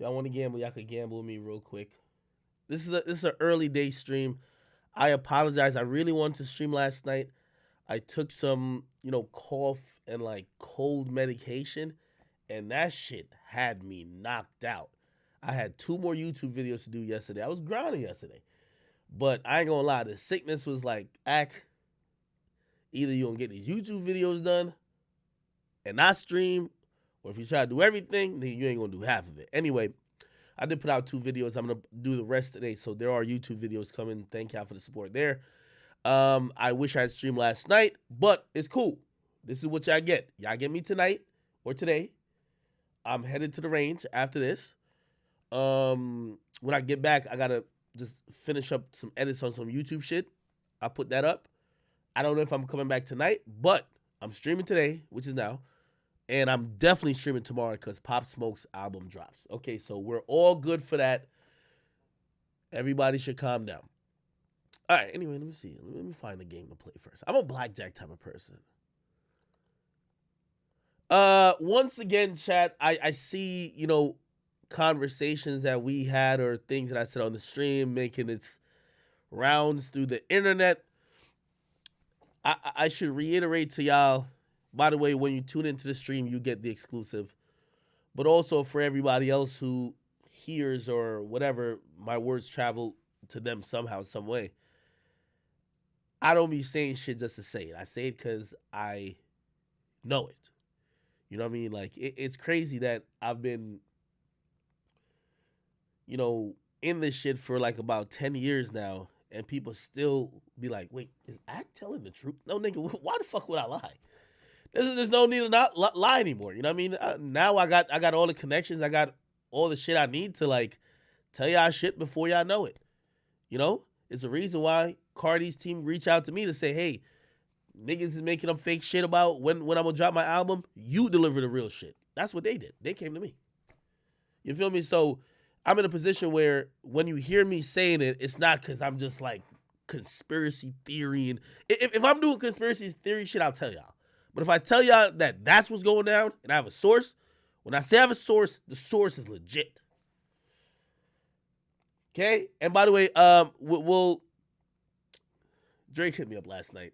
y'all want to gamble, y'all could gamble with me real quick. This is an early day stream. I apologize. I really wanted to stream last night. I took some, cough and like cold medication, and that shit had me knocked out. I had two more YouTube videos to do yesterday. I was grinding yesterday. But I ain't gonna lie, the sickness was like, either you gonna get these YouTube videos done and not stream, or if you try to do everything, then you ain't gonna do half of it. Anyway, I did put out two videos. I'm gonna do the rest today, so there are YouTube videos coming. Thank y'all for the support there. I wish I had streamed last night, but it's cool. This is what y'all get. Y'all get me tonight or today. I'm headed to the range after this. When I get back, I gotta just finish up some edits on some YouTube shit. I'll put that up. I don't know if I'm coming back tonight, but I'm streaming today, which is now. And I'm definitely streaming tomorrow because Pop Smoke's album drops. Okay, so we're all good for that. Everybody should calm down. All right, anyway, let me see. Let me find a game to play first. I'm a blackjack type of person. Once again, chat, I see, conversations that we had or things that I said on the stream making its rounds through the internet. I should reiterate to y'all, by the way, when you tune into the stream, you get the exclusive. But also for everybody else who hears or whatever, my words travel to them somehow, some way. I don't be saying shit just to say it. I say it because I know it. You know what I mean? Like, it's crazy that I've been, in this shit for like about 10 years now, and people still be like, wait, is Act telling the truth? No, nigga, why the fuck would I lie? There's no need to not lie anymore. You know what I mean? Now I got all the connections. I got all the shit I need to, like, tell y'all shit before y'all know it. It's a reason why Cardi's team reach out to me to say, hey, niggas is making up fake shit about when I'm going to drop my album. You deliver the real shit. That's what they did. They came to me. You feel me? So I'm in a position where when you hear me saying it, it's not because I'm just like conspiracy theory. And if I'm doing conspiracy theory shit, I'll tell y'all. But if I tell y'all that that's what's going down and I have a source, when I say I have a source, the source is legit. Okay? And by the way, Drake hit me up last night.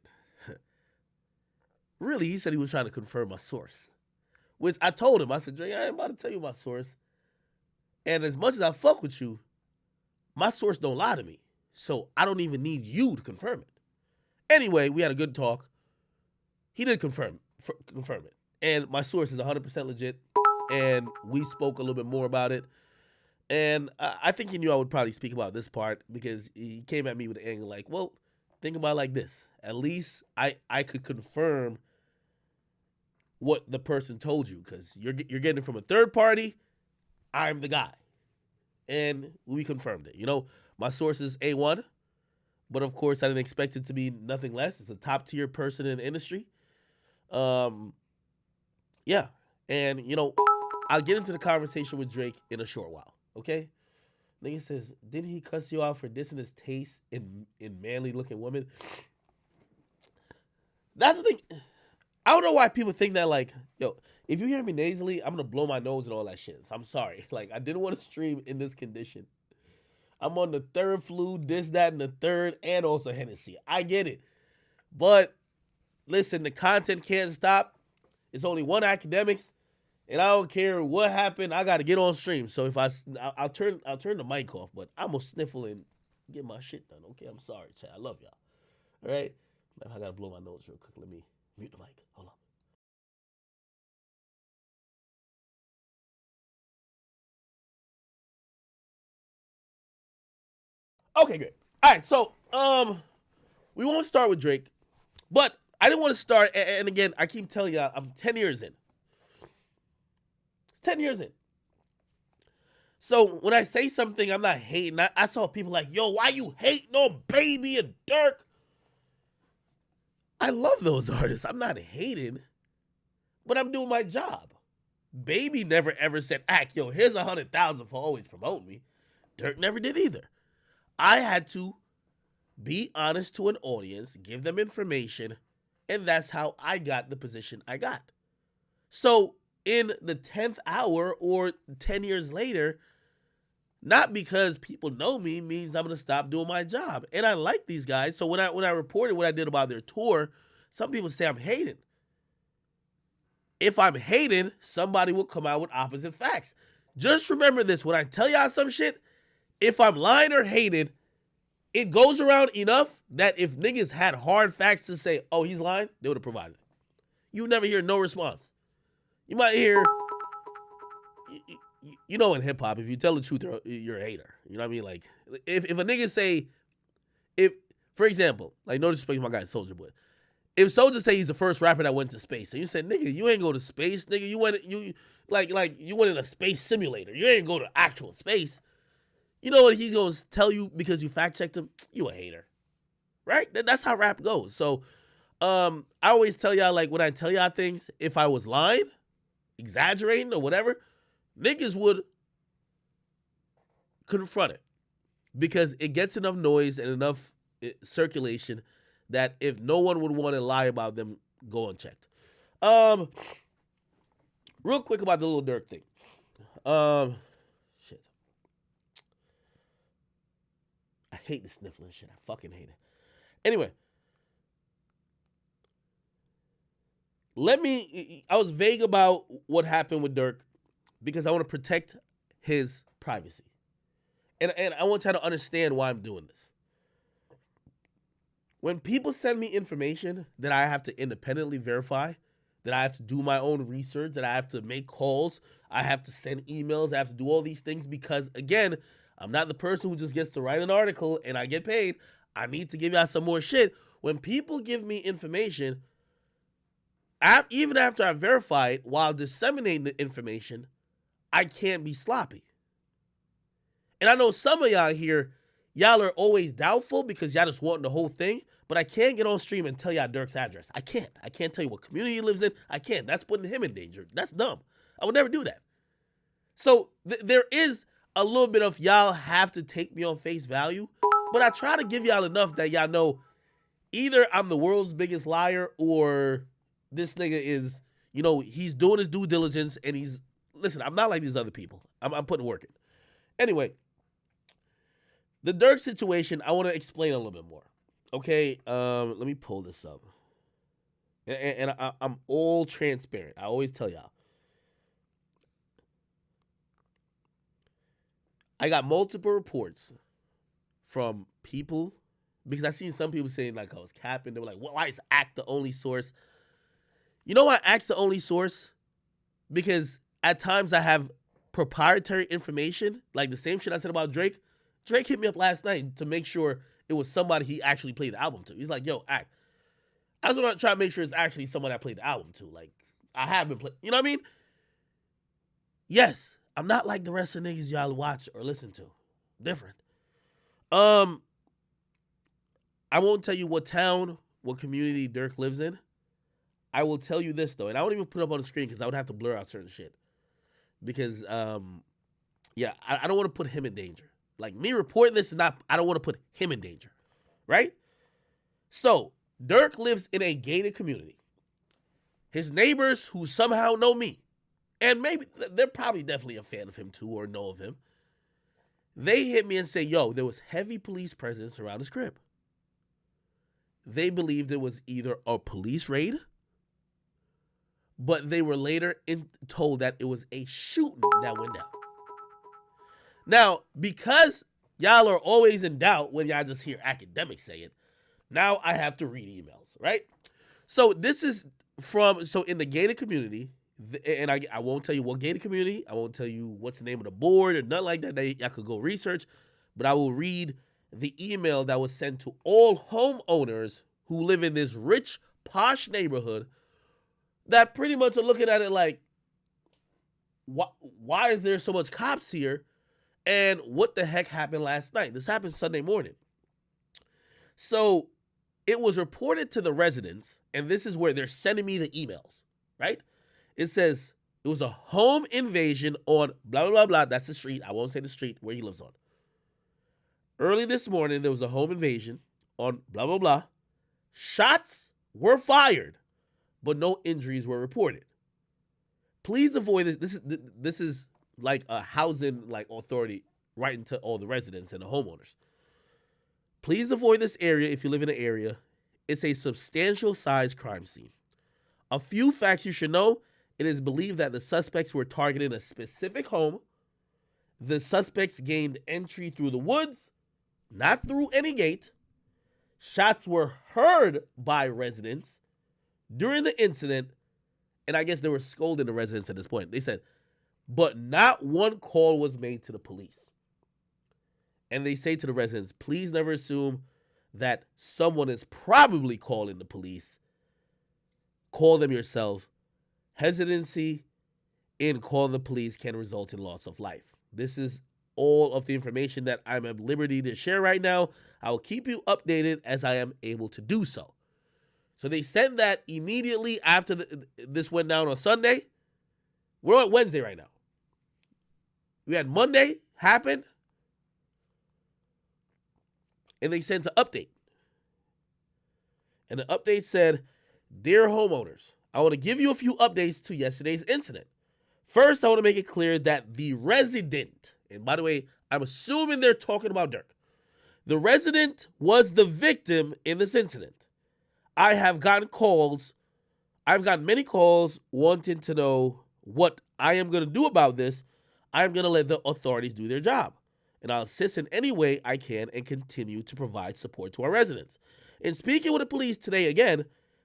Really, he said he was trying to confirm my source. Which I told him, I said, Drake, I ain't about to tell you my source. And as much as I fuck with you, my source don't lie to me. So I don't even need you to confirm it. Anyway, we had a good talk. He did confirm it. And my source is 100% legit. And we spoke a little bit more about it. And I think he knew I would probably speak about this part because he came at me with an angle like, well, think about it like this. At least I could confirm what the person told you because you're getting it from a third party. I'm the guy. And we confirmed it. My source is A1. But of course, I didn't expect it to be nothing less. It's a top tier person in the industry. Yeah. And, I'll get into the conversation with Drake in a short while. Okay? Nigga says, didn't he cuss you out for dissing his taste in manly looking women? That's the thing. I don't know why people think that, like, yo, if you hear me nasally, I'm going to blow my nose and all that shit. So I'm sorry. Like, I didn't want to stream in this condition. I'm on the third flu, this, that, and the third, and also Hennessy. I get it. But, listen, the content can't stop. It's only one Akademiks, and I don't care what happened. I got to get on stream. So if I'll turn the mic off, but I'm going to sniffle and get my shit done, okay? I'm sorry, chat. I love y'all. All right? I got to blow my nose real quick. Let me mute the mic. Hold on. Okay, good. All right, so we won't start with Drake, but I didn't want to start. And again, I keep telling y'all, I'm 10 years in. It's 10 years in. So when I say something, I'm not hating. I saw people like, yo, why you hating on Baby and Durk? I love those artists. I'm not hating, but I'm doing my job. Baby never ever said, yo, here's 100,000 for always promoting me. Durk never did either. I had to be honest to an audience, give them information, and that's how I got the position I got. So in the 10th hour or 10 years later, Not because people know me means I'm gonna stop doing my job. And I like these guys. So when I reported what I did about their tour, some people say I'm hating. If I'm hating, somebody will come out with opposite facts. Just remember this: when I tell y'all some shit, if I'm lying or hating, it goes around enough that if niggas had hard facts to say, oh, he's lying, they would have provided it. You never hear no response. You might hear, you know, in hip hop, if you tell the truth, you're a hater. You know what I mean? Like, if a nigga say, if, for example, like, no disrespect to my guy Soldier, but if Soldier say he's the first rapper that went to space, and you said, nigga, you ain't go to space, nigga, you went in a space simulator. You ain't go to actual space. You know what he's gonna tell you because you fact checked him? You a hater, right? That's how rap goes. So, I always tell y'all, like, when I tell y'all things, if I was lying, exaggerating, or whatever, niggas would confront it because it gets enough noise and enough circulation that if no one would want to lie about them, go unchecked. Real quick about the little Durk thing. Shit. I hate the sniffling shit. I fucking hate it. Anyway, I was vague about what happened with Durk because I want to protect his privacy. And I want y'all to understand why I'm doing this. When people send me information that I have to independently verify, that I have to do my own research, that I have to make calls, I have to send emails, I have to do all these things because, again, I'm not the person who just gets to write an article and I get paid. I need to give y'all some more shit. When people give me information, even after I verify it, while disseminating the information, I can't be sloppy. And I know some of y'all here, y'all are always doubtful because y'all just want the whole thing, but I can't get on stream and tell y'all Durk's address. I can't. I can't tell you what community he lives in. I can't. That's putting him in danger. That's dumb. I would never do that. So there is a little bit of y'all have to take me on face value, but I try to give y'all enough that y'all know either I'm the world's biggest liar or this nigga is, you know, he's doing his due diligence and listen, I'm not like these other people. I'm putting work in. Anyway, the Durk situation, I want to explain a little bit more. Okay, let me pull this up. And I'm all transparent. I always tell y'all. I got multiple reports from people because I seen some people saying like I was capping. They were like, well, why is ACT the only source? You know why ACT's the only source? Because at times I have proprietary information, like the same shit I said about Drake. Drake hit me up last night to make sure it was somebody he actually played the album to. He's like, yo, ACT. I just want to try to make sure it's actually someone I played the album to. Like, I have been playing, you know what I mean? Yes, I'm not like the rest of the niggas y'all watch or listen to. Different. I won't tell you what town, what community Durk lives in. I will tell you this, though, and I won't even put it up on the screen because I would have to blur out certain shit. Because, yeah, I don't want to put him in danger. Like, me reporting this is not, I don't want to put him in danger, right? So, Durk lives in a gated community. His neighbors who somehow know me, and maybe, they're probably definitely a fan of him too or know of him, they hit me and say, yo, there was heavy police presence around his crib. They believed it was either a police raid, but they were later told that it was a shooting that went down. Now, because y'all are always in doubt when y'all just hear academics say it, now I have to read emails, right? So this is so in the gated community, and I won't tell you what gated community, I won't tell you what's the name of the board or nothing like that. Y'all could go research, but I will read the email that was sent to all homeowners who live in this rich, posh neighborhood that pretty much are looking at it like, why is there so much cops here? And what the heck happened last night? This happened Sunday morning. So it was reported to the residents, and this is where they're sending me the emails, right? It says it was a home invasion on blah, blah, blah, blah. That's the street. I won't say the street where he lives on. Early this morning, there was a home invasion on blah, blah, blah. Shots were fired, but no injuries were reported. Please avoid this. This is like a housing like authority writing to all the residents and the homeowners. Please avoid this area if you live in the area. It's a substantial size crime scene. A few facts you should know. It is believed that the suspects were targeting a specific home. The suspects gained entry through the woods, not through any gate. Shots were heard by residents during the incident, and I guess they were scolding the residents at this point. They said, but not one call was made to the police. And they say to the residents, please never assume that someone is probably calling the police. Call them yourself. Hesitancy in calling the police can result in loss of life. This is all of the information that I'm at liberty to share right now. I will keep you updated as I am able to do so. So they sent that immediately after this went down on Sunday. We're on Wednesday right now. We had Monday happen, and they sent an update. And the update said, dear homeowners, I want to give you a few updates to yesterday's incident. First, I want to make it clear that the resident, and by the way, I'm assuming they're talking about Durk. The resident was the victim in this incident. I've gotten many calls wanting to know what I am going to do about this. I'm going to let the authorities do their job, and I'll assist in any way I can and continue to provide support to our residents. In speaking with the police today again,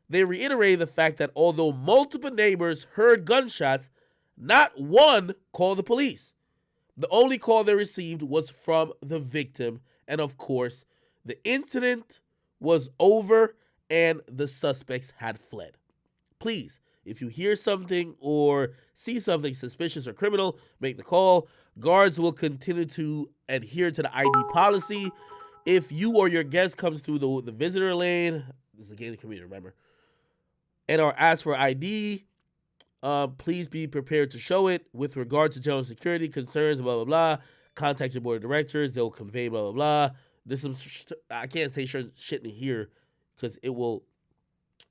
they reiterated the fact that although multiple neighbors heard gunshots, not one called the police. The only call they received was from the victim, and of course, the incident was over and the suspects had fled. Please, if you hear something or see something suspicious or criminal, make the call. Guards will continue to adhere to the ID policy. If you or your guest comes through the visitor lane, this is a gated community, remember, and are asked for ID, please be prepared to show it. With regard to general security concerns, blah, blah, blah, contact your board of directors. They'll convey, blah, blah, blah. There's some, I can't say shit in here because it will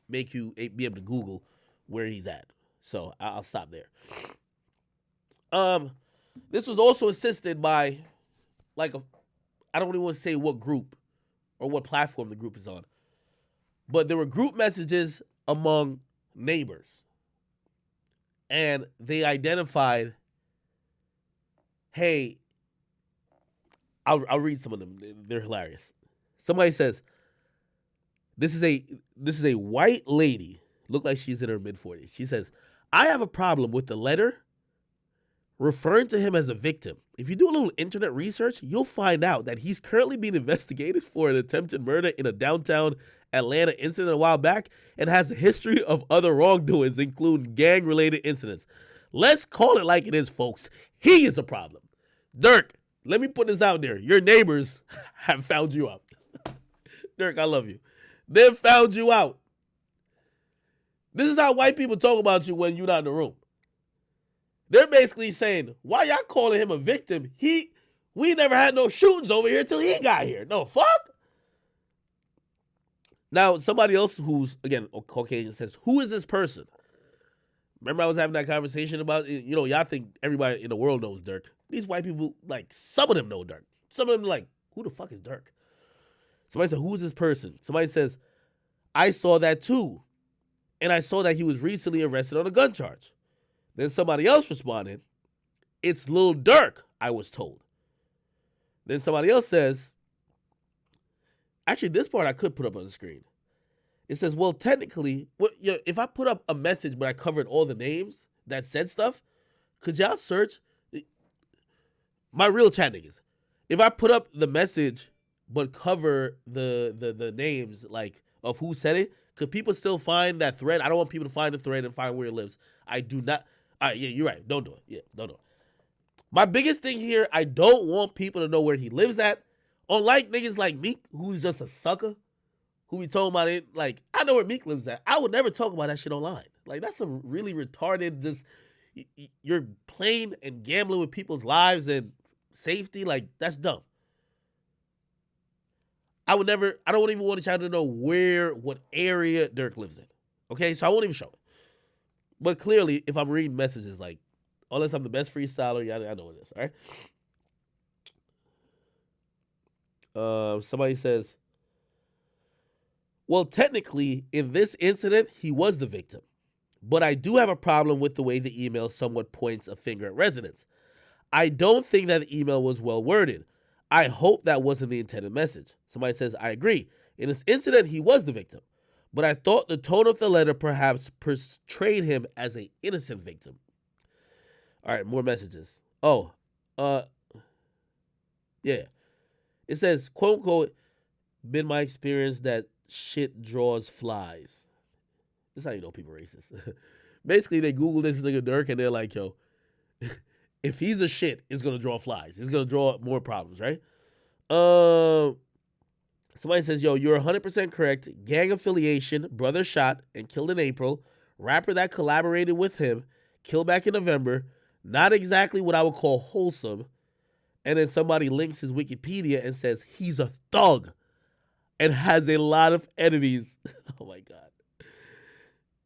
make you be able to Google where he's at. So I'll stop there. This was also assisted by, I don't even want to say what group or what platform the group is on, but there were group messages among neighbors, and they identified, hey, I'll read some of them. They're hilarious. Somebody says, this is a white lady, look like she's in her mid-40s. She says, I have a problem with the letter referring to him as a victim. If you do a little internet research, you'll find out that he's currently being investigated for an attempted murder in a downtown Atlanta incident a while back and has a history of other wrongdoings, including gang-related incidents. Let's call it like it is, folks. He is a problem. Durk, let me put this out there. Your neighbors have found you out. Durk, I love you. They've found you out. This is how white people talk about you when you're not in the room. They're basically saying, why y'all calling him a victim? We never had no shootings over here till he got here. No, fuck. Now, somebody else who's, again, Caucasian says, who is this person? Remember I was having that conversation about, y'all think everybody in the world knows Durk. These white people, some of them know Durk. Some of them who the fuck is Durk? Somebody said, who is this person? Somebody says, I saw that too. And I saw that he was recently arrested on a gun charge. Then somebody else responded, it's Lil Durk, I was told. Then somebody else says, actually, this part I could put up on the screen. It says, well, technically, if I put up a message but I covered all the names that said stuff, could y'all search? My real chat niggas. If I put up the message but cover the names of who said it, could people still find that thread? I don't want people to find the thread and find where it lives. I do not. All right, yeah, you're right. Don't do it. Yeah, don't do it. My biggest thing here, I don't want people to know where he lives at. Unlike niggas like Meek, who's just a sucker, who be talking about it, I know where Meek lives at. I would never talk about that shit online. That's a really retarded, you're playing and gambling with people's lives and safety. That's dumb. I don't even want y'all to know what area Durk lives in. Okay, so I won't even show it. But clearly, if I'm reading messages, unless I'm the best freestyler, I know what it is, all right? Somebody says, well, technically, in this incident, he was the victim. But I do have a problem with the way the email somewhat points a finger at residents. I don't think that the email was well worded. I hope that wasn't the intended message. Somebody says, I agree. In this incident, he was the victim. But I thought the tone of the letter perhaps portrayed him as an innocent victim. All right, more messages. Oh, yeah. It says, quote unquote, been my experience that shit draws flies. This is how you know people are racist. Basically, they Google this nigga Durk and they're like, yo, if he's a shit, it's gonna draw flies. It's gonna draw more problems, right? Somebody says, yo, you're 100% correct. Gang affiliation, brother shot and killed in April. Rapper that collaborated with him, killed back in November. Not exactly what I would call wholesome. And then somebody links his Wikipedia and says he's a thug and has a lot of enemies. Oh my God.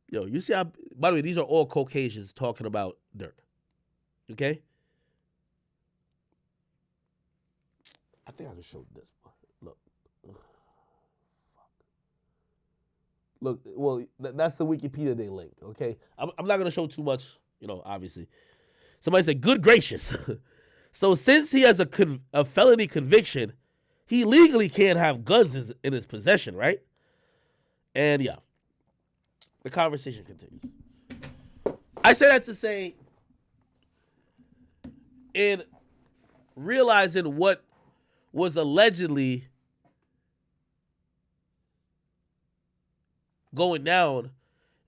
Yo, you see how, by the way, these are all Caucasians talking about Durk. Okay? I think I just showed this. Look. Look, well, that's the Wikipedia they linked, okay? I'm not going to show too much, obviously. Somebody said, good gracious. So since he has a felony conviction, he legally can't have guns in his possession, right? And yeah, the conversation continues. I say that to say, in realizing what was allegedly going down,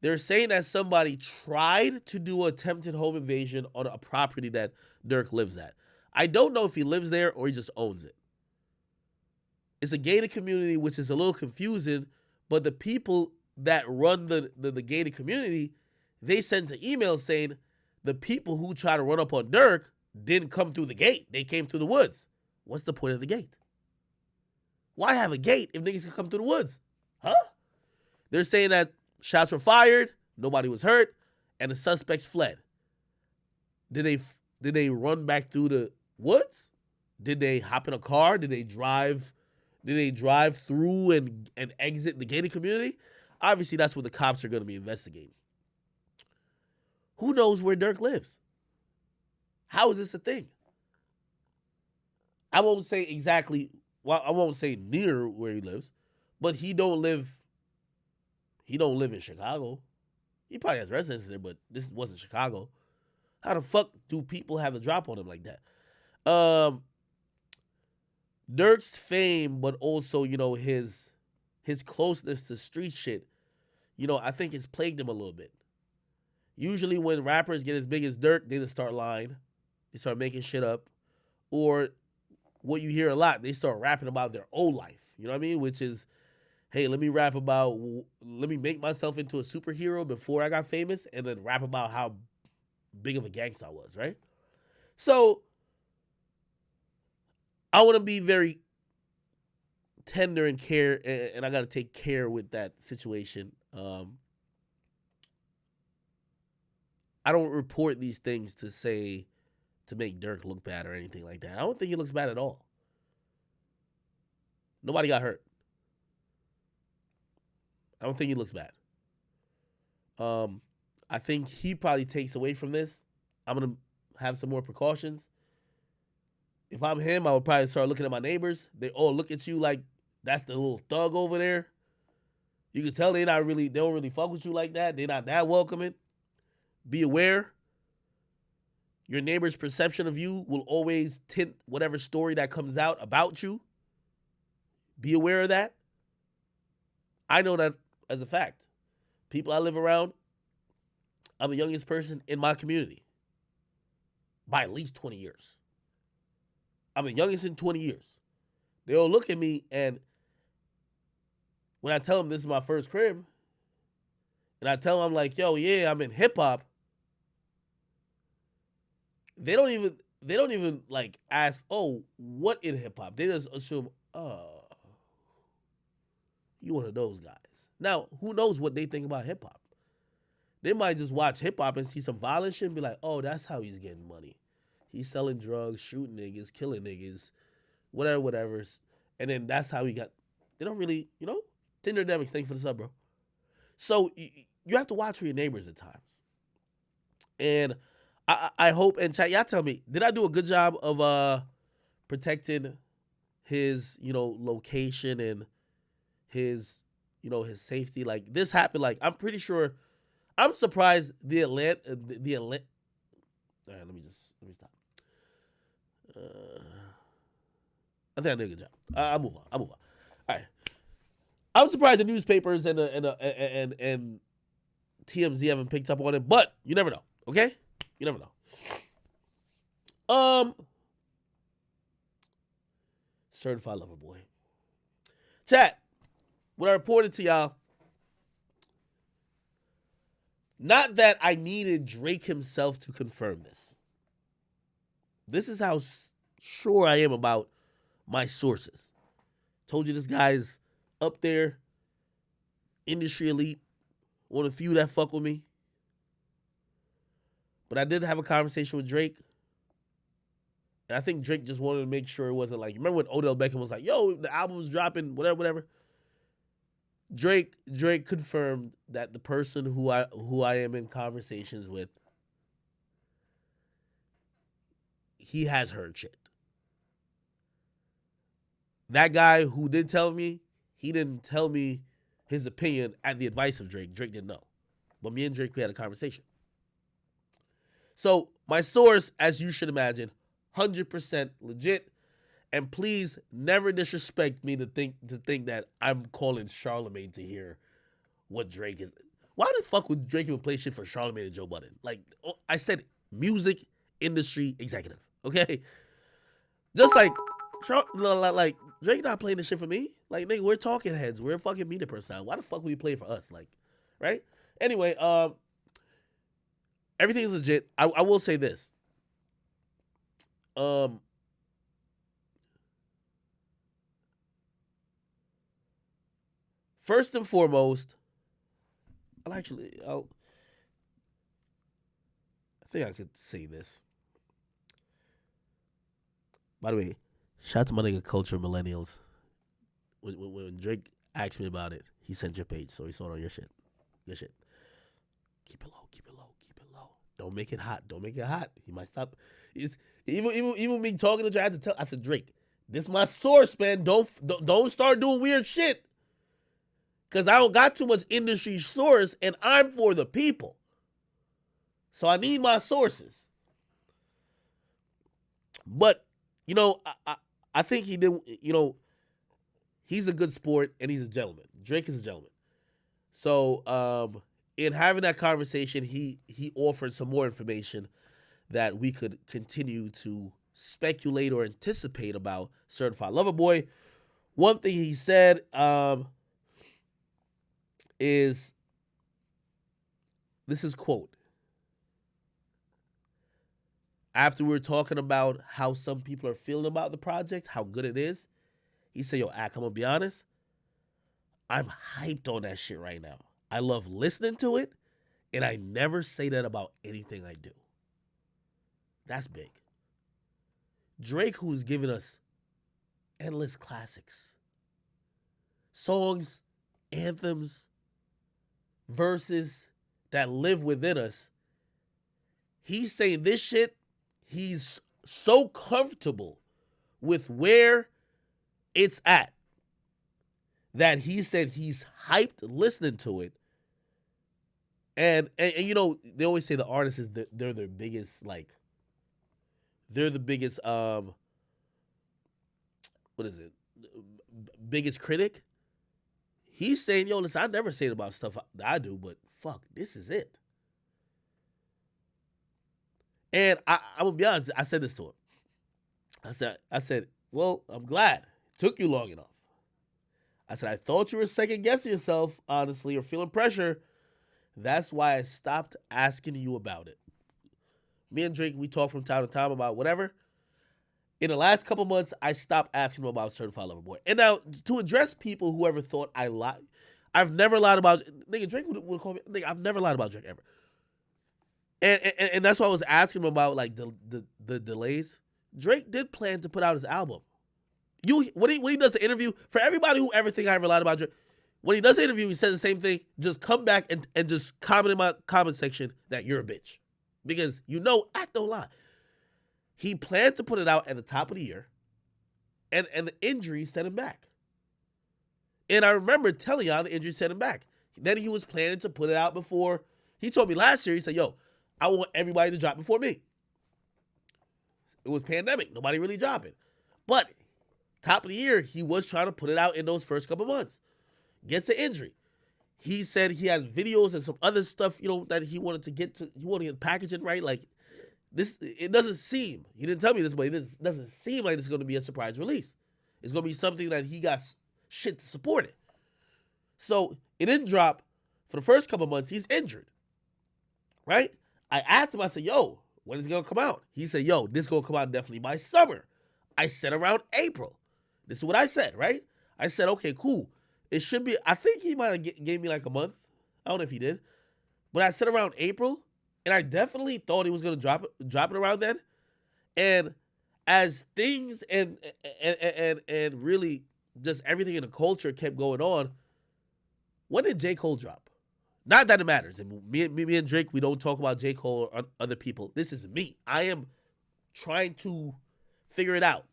they're saying that somebody tried to do an attempted home invasion on a property that Durk lives at. I don't know if he lives there or he just owns it. It's a gated community, which is a little confusing, but the people that run the gated community, they sent an email saying the people who try to run up on Durk didn't come through the gate. They came through the woods. What's the point of the gate? Why have a gate if niggas can come through the woods? Huh? They're saying that shots were fired, nobody was hurt, and the suspects fled. Did they run back through the woods? Did they hop in a car? Did they drive through and exit the gated community? Obviously, that's what the cops are going to be investigating. Who knows where Durk lives? How is this a thing? I won't say exactly, well, I won't say near where he lives, but he don't live in Chicago. He probably has residences there, but this wasn't Chicago. How the fuck do people have a drop on him like that? Durk's fame, but also, his closeness to street shit, I think it's plagued him a little bit. Usually when rappers get as big as Durk, they just start lying. They start making shit up. Or what you hear a lot, they start rapping about their old life. You know what I mean? Which is, hey, let me make myself into a superhero before I got famous and then rap about how big of a gangster I was, right? So I want to be very tender and care, and I got to take care with that situation. I don't report these things to make Durk look bad or anything like that. I don't think he looks bad at all. Nobody got hurt. I don't think he looks bad. I think he probably takes away from this. I'm going to have some more precautions. If I'm him, I would probably start looking at my neighbors. They all look at you like that's the little thug over there. You can tell they don't really fuck with you like that. They're not that welcoming. Be aware. Your neighbor's perception of you will always tint whatever story that comes out about you. Be aware of that. I know that as a fact. People I live around, I'm the youngest person in my community by at least 20 years. I'm the youngest in 20 years. They all look at me, and when I tell them this is my first crib, and I tell them I'm like, yo, yeah, I'm in hip hop, they don't even like ask, oh, what in hip hop? They just assume, oh, you one of those guys. Now, who knows what they think about hip hop? They might just watch hip hop and see some violent shit and be like, oh, that's how he's getting money. He's selling drugs, shooting niggas, killing niggas, whatever. And then that's how he got. They don't really, Tinderdemics, thank you for the sub, bro. So you have to watch for your neighbors at times. And I hope, and chat, y'all tell me, did I do a good job of protecting his, location and his, his safety? Like, this happened, like, I'm pretty sure, I'm surprised the Atlanta, all right, let me stop. I think I did a good job. I'll move on. All right. I'm surprised the newspapers and TMZ haven't picked up on it, but you never know. Okay, you never know. Certified lover boy. Chat. What I reported to y'all. Not that I needed Drake himself to confirm this. This is how sure I am about my sources. Told you this guy's up there, industry elite, one of the few that fuck with me. But I did have a conversation with Drake. And I think Drake just wanted to make sure it wasn't like, remember when Odell Beckham was like, yo, the album's dropping, whatever. Drake confirmed that the person who I am in conversations with, he has heard shit. That guy who did tell me, he didn't tell me his opinion at the advice of Drake. Drake didn't know. But me and Drake, we had a conversation. So my source, as you should imagine, 100% legit. And please never disrespect me to think that I'm calling Charlamagne to hear what Drake is. Why the fuck would Drake even play shit for Charlamagne and Joe Budden? Like, I said, music industry executive, okay? Just like Drake not playing this shit for me. Like, nigga, we're talking heads. We're fucking media person. Why the fuck would he play for us? Like, right? Anyway, everything is legit. I will say this. First and foremost, I think I could say this. By the way, shout out to my nigga Culture Millennials. When Drake asked me about it, he sent your page, so he saw it on your shit. Your shit. Keep it low. Don't make it hot. He might stop. Even me talking to Drake, I said, Drake, this is my source, man. Don't start doing weird shit. Because I don't got too much industry source, and I'm for the people. So I need my sources. But, I think he did, he's a good sport, and he's a gentleman. Drake is a gentleman. So, in having that conversation, he offered some more information that we could continue to speculate or anticipate about Certified Lover Boy. One thing he said, is, this is quote, after we were talking about how some people are feeling about the project, how good it is, he said, yo, I'm gonna be honest, I'm hyped on that shit right now. I love listening to it, and I never say that about anything I do. That's big. Drake, who's given us endless classics, songs, anthems, verses that live within us, he's saying this shit, he's so comfortable with where it's at that he said he's hyped listening to it. And they always say the artist is they're their biggest, like, they're the biggest biggest critic. He's saying, yo, listen, I never say it about stuff that I do, but fuck, this is it. And I'm gonna be honest, I said this to him. I said, well, I'm glad it took you long enough. I said, I thought you were second guessing yourself, honestly, or feeling pressure. That's why I stopped asking you about it. Me and Drake, we talk from time to time about whatever. In the last couple months, I stopped asking him about Certified Lover Boy. And now, to address people who ever thought I lied, I've never lied about, nigga, Drake would call me, nigga, I've never lied about Drake ever. And that's why I was asking him about, like, the delays. Drake did plan to put out his album. When he does the interview, for everybody who ever think I ever lied about Drake, when he does the interview, he says the same thing. Just come back and just comment in my comment section that you're a bitch. Because I don't lie. He planned to put it out at the top of the year, and the injury set him back. And I remember telling y'all the injury set him back. Then he was planning to put it out before. He told me last year, he said, yo, I want everybody to drop before me. It was pandemic. Nobody really dropping. But top of the year, he was trying to put it out in those first couple months. Gets an injury. He said he had videos and some other stuff, that he wanted to get to. He wanted to get the packaging right. Like, this, it doesn't seem, he didn't tell me this, but it doesn't seem like it's going to be a surprise release. It's going to be something that he got shit to support it. So it didn't drop for the first couple months. He's injured, right? I asked him, I said, yo, when is it going to come out? He said, yo, this is going to come out definitely by summer. I said around April. This is what I said, right? I said, okay, cool. It should be, I think he might have gave me like a month. I don't know if he did. But I said around April, and I definitely thought he was going to drop it around then. And as things and really just everything in the culture kept going on, when did J. Cole drop? Not that it matters. And me and Drake, we don't talk about J. Cole or other people. This is me. I am trying to figure it out.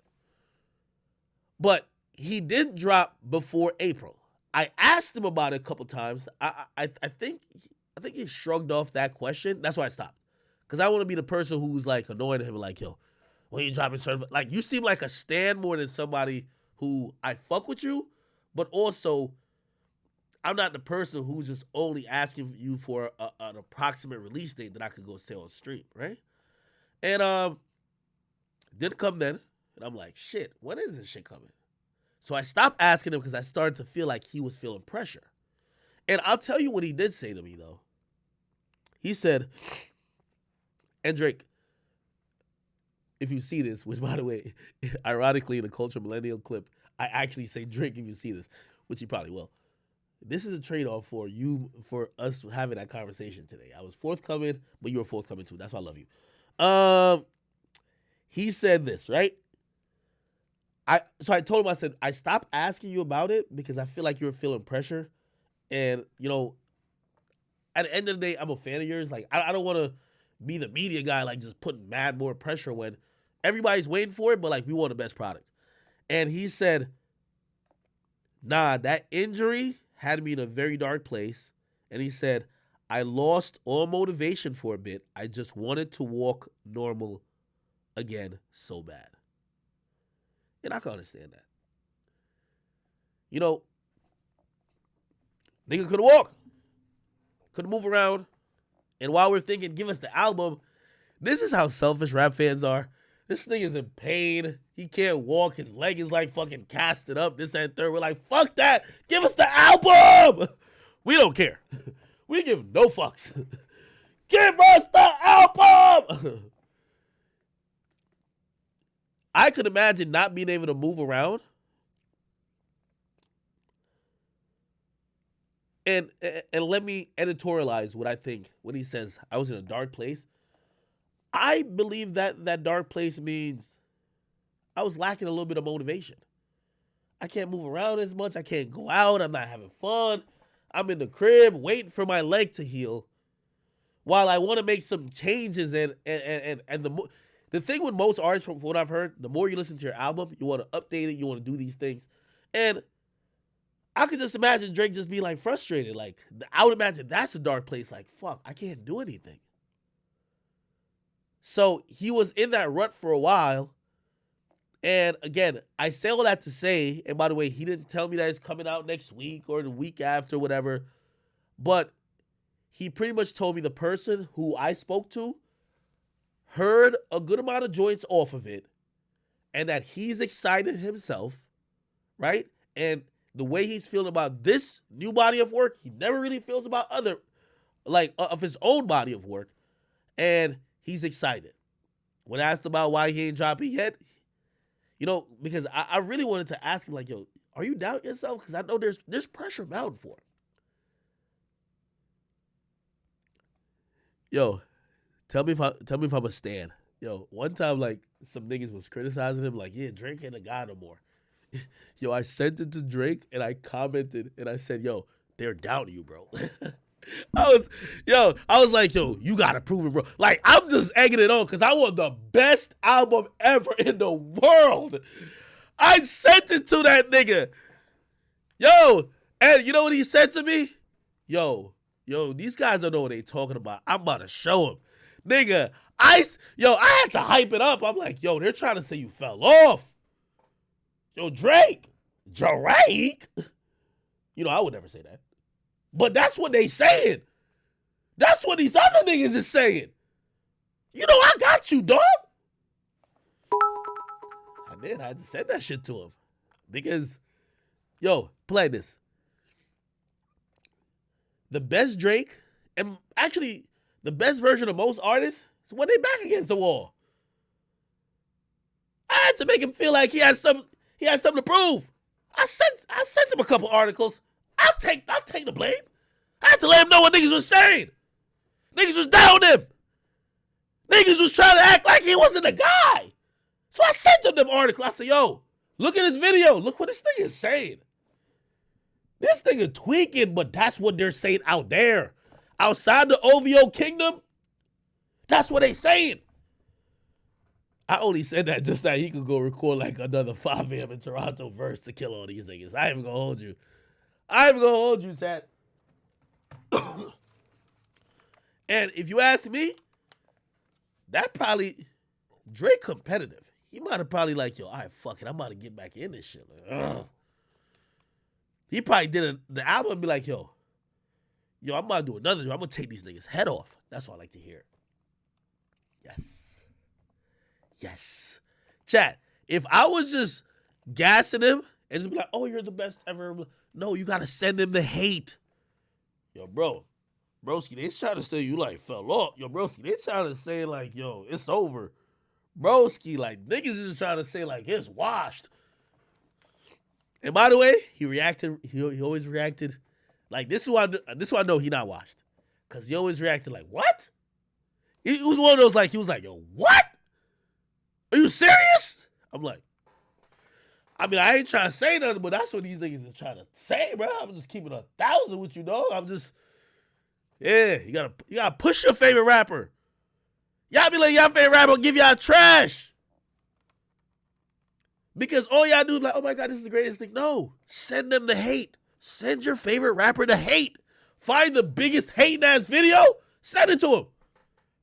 But he didn't drop before April. I asked him about it a couple times. I think he shrugged off that question. That's why I stopped. Because I want to be the person who's like annoying him, like, yo, when you dropping certified? Like, you seem like a stan more than somebody who I fuck with you, but also I'm not the person who's just only asking you for an approximate release date that I could go sell on stream, right? And didn't come then. And I'm like, shit, when is this shit coming? So I stopped asking him because I started to feel like he was feeling pressure. And I'll tell you what he did say to me, though. He said, and Drake, if you see this, which, by the way, ironically, in the Culture Millennial clip, I actually say, Drake, if you see this, which he probably will. This is a trade-off for us having that conversation today. I was forthcoming, but you were forthcoming too. That's why I love you. He said this, right? So I told him, I said, I stopped asking you about it because I feel like you're feeling pressure. And, at the end of the day, I'm a fan of yours. Like, I don't want to be the media guy, like, just putting mad more pressure when everybody's waiting for it, but, like, we want the best product. And he said, nah, that injury had me in a very dark place. And he said, I lost all motivation for a bit. I just wanted to walk normal again so bad. And I can understand that. Nigga could walk. Could move around. And while we're thinking, give us the album, this is how selfish rap fans are. This nigga's in pain. He can't walk. His leg is like fucking casted up. This and third. We're like, fuck that. Give us the album. We don't care. We give no fucks. Give us the album. I could imagine not being able to move around. And let me editorialize what I think when he says I was in a dark place. I believe that dark place means I was lacking a little bit of motivation. I can't move around as much. I can't go out. I'm not having fun. I'm in the crib waiting for my leg to heal while I want to make some changes. And the thing with most artists, from what I've heard, the more you listen to your album, you want to update it, you want to do these things. And I could just imagine Drake just being like frustrated. Like, I would imagine that's a dark place. Like, fuck, I can't do anything. So he was in that rut for a while. And again, I say all that to say, and by the way, he didn't tell me that it's coming out next week or the week after, whatever. But he pretty much told me the person who I spoke to heard a good amount of joints off of it and that he's excited himself, right? And the way he's feeling about this new body of work, he never really feels about other, like, of his own body of work. And he's excited. When asked about why he ain't dropping yet, because I really wanted to ask him, like, yo, are you doubting yourself? Because I know there's pressure mounting for him. Yo, tell me if I'm a stan. Yo, one time, like, some niggas was criticizing him, like, yeah, Drake ain't a guy no more. Yo, I sent it to Drake and I commented and I said, yo, they're down you, bro. I was like, yo, you gotta prove it, bro. Like, I'm just egging it on because I want the best album ever in the world. I sent it to that nigga. Yo, and you know what he said to me? Yo, these guys don't know what they talking about. I'm about to show them. Nigga, I had to hype it up. I'm like, yo, they're trying to say you fell off. Yo, Drake. You know, I would never say that. But that's what they saying. That's what these other niggas is saying. You know, I got you, dog. I did. I had to send that shit to him. Because, yo, play this. The best Drake, and actually the best version of most artists, is when they back against the wall. I had to make him feel like he had something to prove. I sent him a couple articles. I'll take the blame. I had to let him know what niggas was saying. Niggas was down him. Niggas was trying to act like he wasn't a guy. So I sent him them articles. I said, yo, look at this video. Look what this nigga is saying. This nigga tweaking, but that's what they're saying out there. Outside the OVO kingdom, that's what they saying. I only said that just that he could go record like another 5 a.m. in Toronto verse to kill all these niggas. I ain't even gonna hold you, Chad. And if you ask me, that probably, Drake competitive. He might have probably like, yo, all right, fuck it. I'm about to get back in this shit. Like, he probably did the album and be like, yo, I'm about to do another. I'm going to take these niggas' head off. That's what I like to hear. Yes. Chat, if I was just gassing him and just be like, oh, you're the best ever. No, you got to send him the hate. Yo, broski, they trying to say you like fell off. Yo, broski, they trying to say like, yo, it's over. Broski, like niggas is just trying to say like it's washed. And by the way, he reacted. He always reacted like this is why I know he not washed, cause he always reacted like what? He was one of those like he was like, yo, what? Are you serious? I'm like, I mean, I ain't trying to say nothing, but that's what these niggas is trying to say, bro. I'm just keeping 1,000 with you, dog. I'm just, yeah, you gotta push your favorite rapper. Y'all be like, y'all favorite rapper will give y'all trash. Because all y'all do is like, oh my God, this is the greatest thing. No, send them the hate. Send your favorite rapper the hate. Find the biggest hating ass video, send it to him.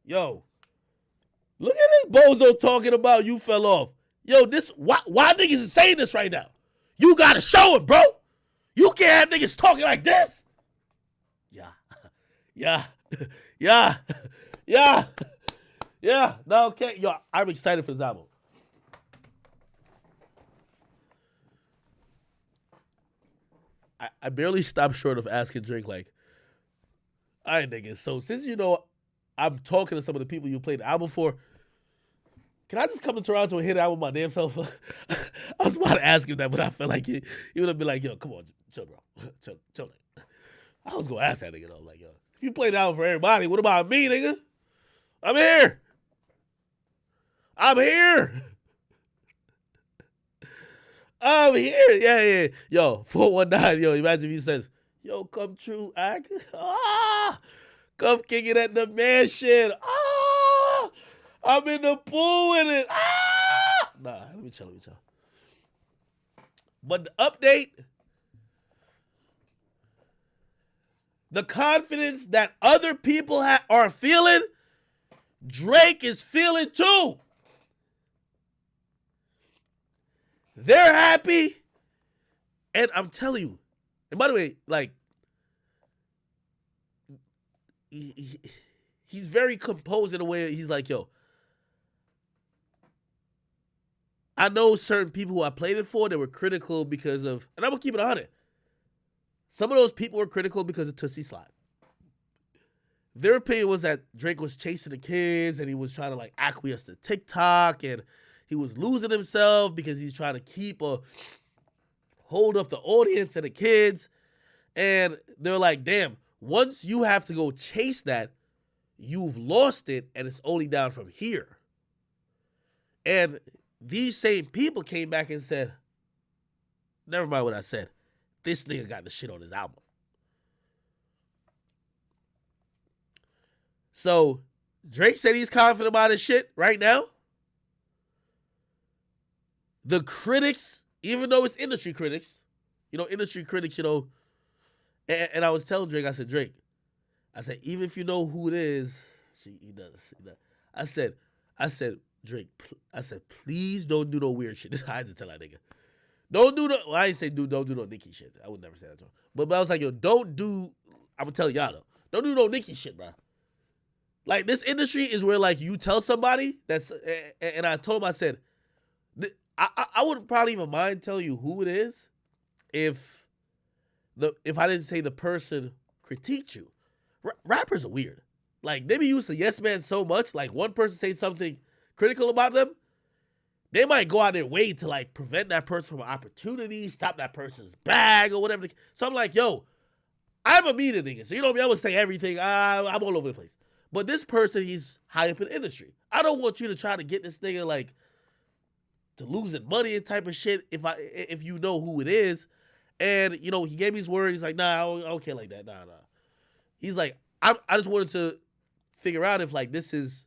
Yo, look at this bozo talking about you fell off. Yo, why niggas is saying this right now? You gotta show it, bro. You can't have niggas talking like this. Yeah. No, okay. Yo, I'm excited for this album. I barely stopped short of asking Drake, like, all right, niggas, so since you know I'm talking to some of the people you played the album for, can I just come to Toronto and hit it out with my damn self? I was about to ask him that, but I felt like he would have been like, yo, come on, chill, bro. Chill. I was going to ask that nigga, though. Like, yo, if you play the album for everybody, what about me, nigga? I'm here. Yeah. Yo, 419, yo, imagine if he says, yo, come true, act. Come kick it at the mansion. I'm in the pool with it. Nah, let me chill. But the update, the confidence that other people are feeling, Drake is feeling too. They're happy. And I'm telling you, and by the way, like, he's very composed in a way. He's like, yo, I know certain people who I played it for that were critical because of, and I'm going to keep it 100. Some of those people were critical because of Tootsie Slide. Their opinion was that Drake was chasing the kids and he was trying to like acquiesce to TikTok and he was losing himself because he's trying to keep a hold of the audience and the kids. And they're like, damn, once you have to go chase that, you've lost it and it's only down from here. And these same people came back and said, Never mind what I said. This nigga got the shit on his album. So Drake said he's confident about his shit right now. The critics, even though it's industry critics, industry critics, and I was telling Drake, I said, Drake, even if you know who it is, he does. I said, Drake, please don't do no weird shit. I had to tell that nigga. Don't do I didn't say don't do no Nicki shit. I would never say that to him. But I was like, yo, don't do, I'm gonna tell y'all though, don't do no Nicki shit, bro. Like, this industry is where, like, you tell somebody that's, and I told him, I said, I wouldn't probably even mind telling you who it is if I didn't say the person critiqued you. Rappers are weird. Like, they be used to yes man so much. Like, one person say something critical about them, they might go out their way to, like, prevent that person from an opportunity, stop that person's bag or whatever. So I'm like, yo, I'm a media nigga. So you know what I mean? I would say everything. I'm all over the place. But this person, he's high up in the industry. I don't want you to try to get this nigga, like, to losing money and type of shit if you know who it is. And, he gave me his word. He's like, nah, I don't care like that. Nah. He's like, I just wanted to figure out if, like, this is,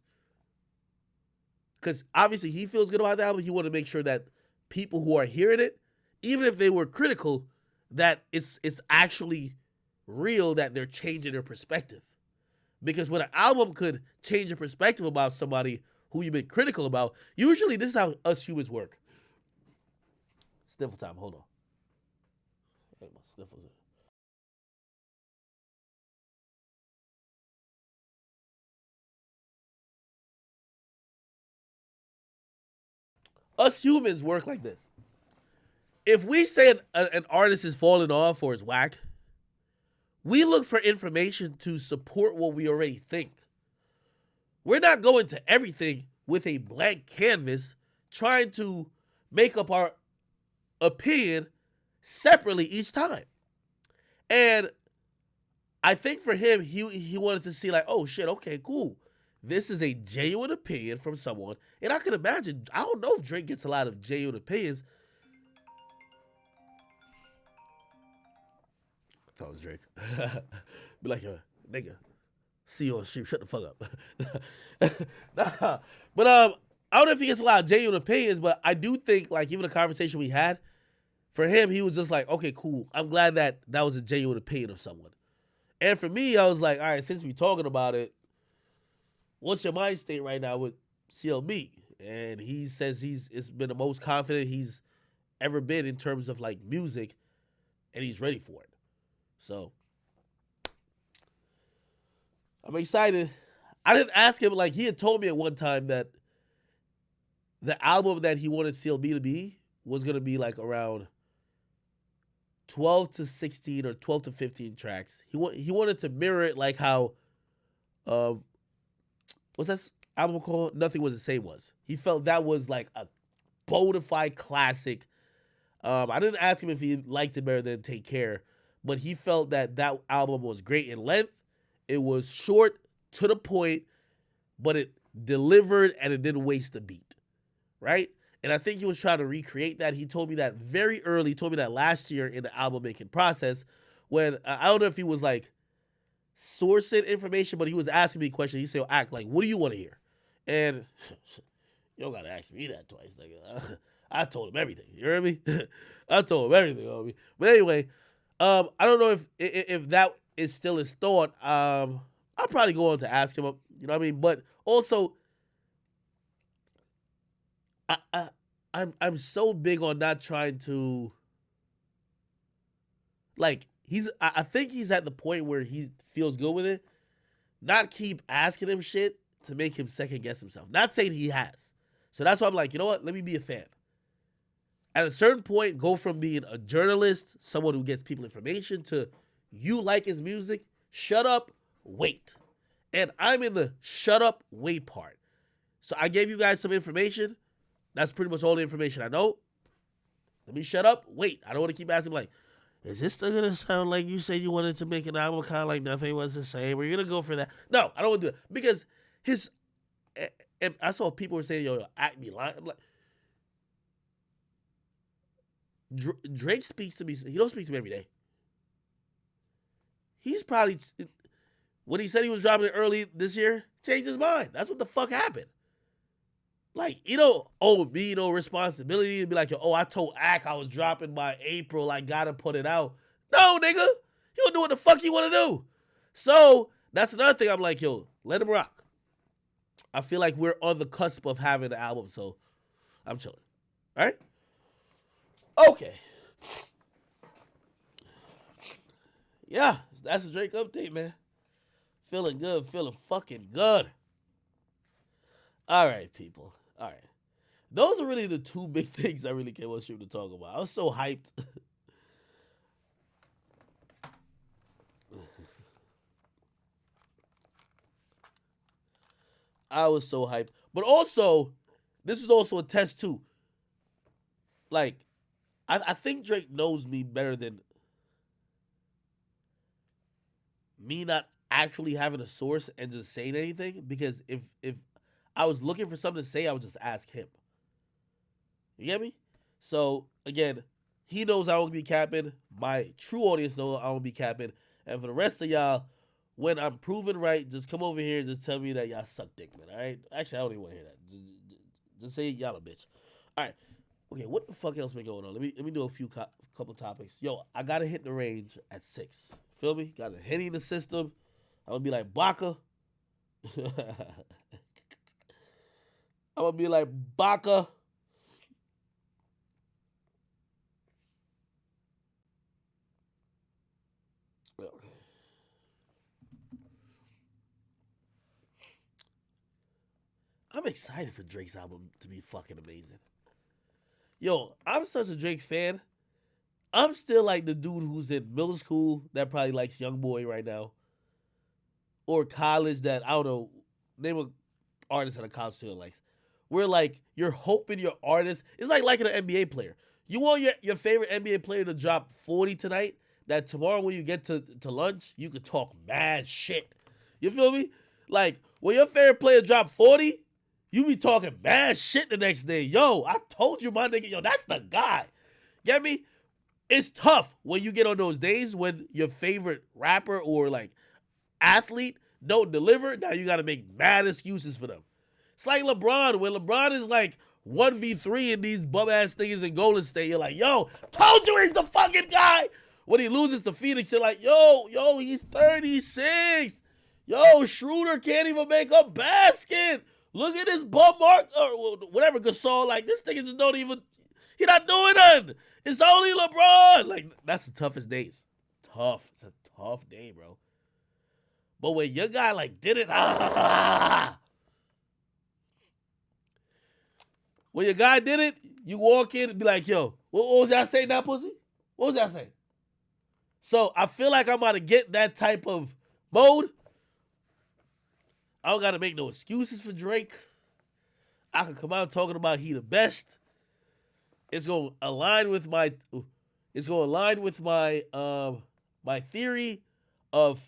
because obviously he feels good about the album. He wanted to make sure that people who are hearing it, even if they were critical, that it's actually real, that they're changing their perspective. Because when an album could change your perspective about somebody who you've been critical about, usually this is how us humans work. Sniffle time, hold on. Hey, my sniffles in. Us humans work like this. If we say an artist is falling off or is whack, we look for information to support what we already think. We're not going to everything with a blank canvas trying to make up our opinion separately each time. And I think for him, he wanted to see, like, oh shit, okay, cool. This is a genuine opinion from someone. And I can imagine, I don't know if Drake gets a lot of genuine opinions. I thought it was Drake. Be like, nigga, see you on the street, shut the fuck up. Nah. But I don't know if he gets a lot of genuine opinions, but I do think, like, even the conversation we had, for him, he was just like, okay, cool. I'm glad that was a genuine opinion of someone. And for me, I was like, all right, since we're talking about it, what's your mind state right now with CLB? And he says it's been the most confident he's ever been in terms of, like, music, and he's ready for it. So I'm excited. I didn't ask him, like, he had told me at one time that the album that he wanted CLB to be was going to be, like, around 12 to 16 or 12 to 15 tracks. He wanted to mirror it like how, what's that album called? Nothing Was the Same was. He felt that was, like, a bona fide classic. I didn't ask him if he liked it better than Take Care, but he felt that album was great in length. It was short, to the point, but it delivered and it didn't waste a beat, right? And I think he was trying to recreate that. He told me that very early. He told me that last year in the album making process, when I don't know if he was, like, sourcing information, but he was asking me questions. He said, "Act like, what do you want to hear?" And you don't gotta ask me that twice, nigga. I told him everything. You hear me? I told him everything, homie. But anyway, I don't know if that is still his thought. I'll probably go on to ask him. You know what I mean? But also, I'm so big on not trying to, like, I think he's at the point where he feels good with it. Not keep asking him shit to make him second guess himself. Not saying he has. So that's why I'm like, you know what? Let me be a fan. At a certain point, go from being a journalist, someone who gets people information, to you like his music, shut up, wait. And I'm in the shut up, wait part. So I gave you guys some information. That's pretty much all the information I know. Let me shut up, wait. I don't want to keep asking, like, is this still going to sound like you said you wanted to make an album kind of like Nothing Was the Same? Were you going to go for that? No, I don't want to do that. Because and I saw people were saying, yo, act me lying. I'm like, Drake speaks to me. He don't speak to me every day. He's probably when he said he was dropping it early this year, changed his mind. That's what the fuck happened. Like, you don't owe me no responsibility to be like, oh, I told Ak I was dropping by April. I gotta put it out. No, nigga. You don't do what the fuck you want to do. So that's another thing. I'm like, yo, let him rock. I feel like we're on the cusp of having the album, so I'm chilling. All right? Okay. Yeah, that's a Drake update, man. Feeling good, feeling fucking good. All right, people. All right. Those are really the two big things I really came on stream to talk about. I was so hyped. I was so hyped. But also, this is also a test too. Like, I think Drake knows me better than me not actually having a source and just saying anything. Because if I was looking for something to say, I would just ask him. You get me? So again, he knows I won't be capping. My true audience knows I won't be capping. And for the rest of y'all, when I'm proven right, just come over here and just tell me that y'all suck dick, man. All right? Actually, I don't even want to hear that. Just say y'all a bitch. All right. Okay, what the fuck else been going on? Let me do a couple topics. Yo, I gotta hit the range at 6. Feel me? Got a Henny in the system. I'm gonna be like Baka. I'm gonna be like Baka. I'm excited for Drake's album to be fucking amazing. Yo, I'm such a Drake fan. I'm still like the dude who's in middle school that probably likes Young Boy right now. Or college that, I don't know, name an artist that a college student likes. Where like, you're hoping your artist, it's like liking an NBA player. You want your favorite NBA player to drop 40 tonight, that tomorrow when you get to lunch, you could talk mad shit. You feel me? Like, when your favorite player drop 40, you be talking mad shit the next day. Yo, I told you, my nigga, yo, that's the guy. Get me? It's tough when you get on those days when your favorite rapper or like athlete don't deliver. Now you got to make mad excuses for them. It's like LeBron. When LeBron is like 1v3 in these bum ass things in Golden State, you're like, yo, told you he's the fucking guy. When he loses to Phoenix, you're like, yo, he's 36. Yo, Schroeder can't even make a basket. Look at this bum mark or whatever Gasol. Like, this thing just don't even. He not doing nothing. It's only LeBron. Like, that's the toughest days. Tough. It's a tough day, bro. But when your guy like did it, when your guy did it, you walk in and be like, yo, what was that saying, that pussy? What was that saying? So I feel like I'm about to get that type of mode. I don't got to make no excuses for Drake. I can come out talking about he the best. It's gonna align with my. My theory of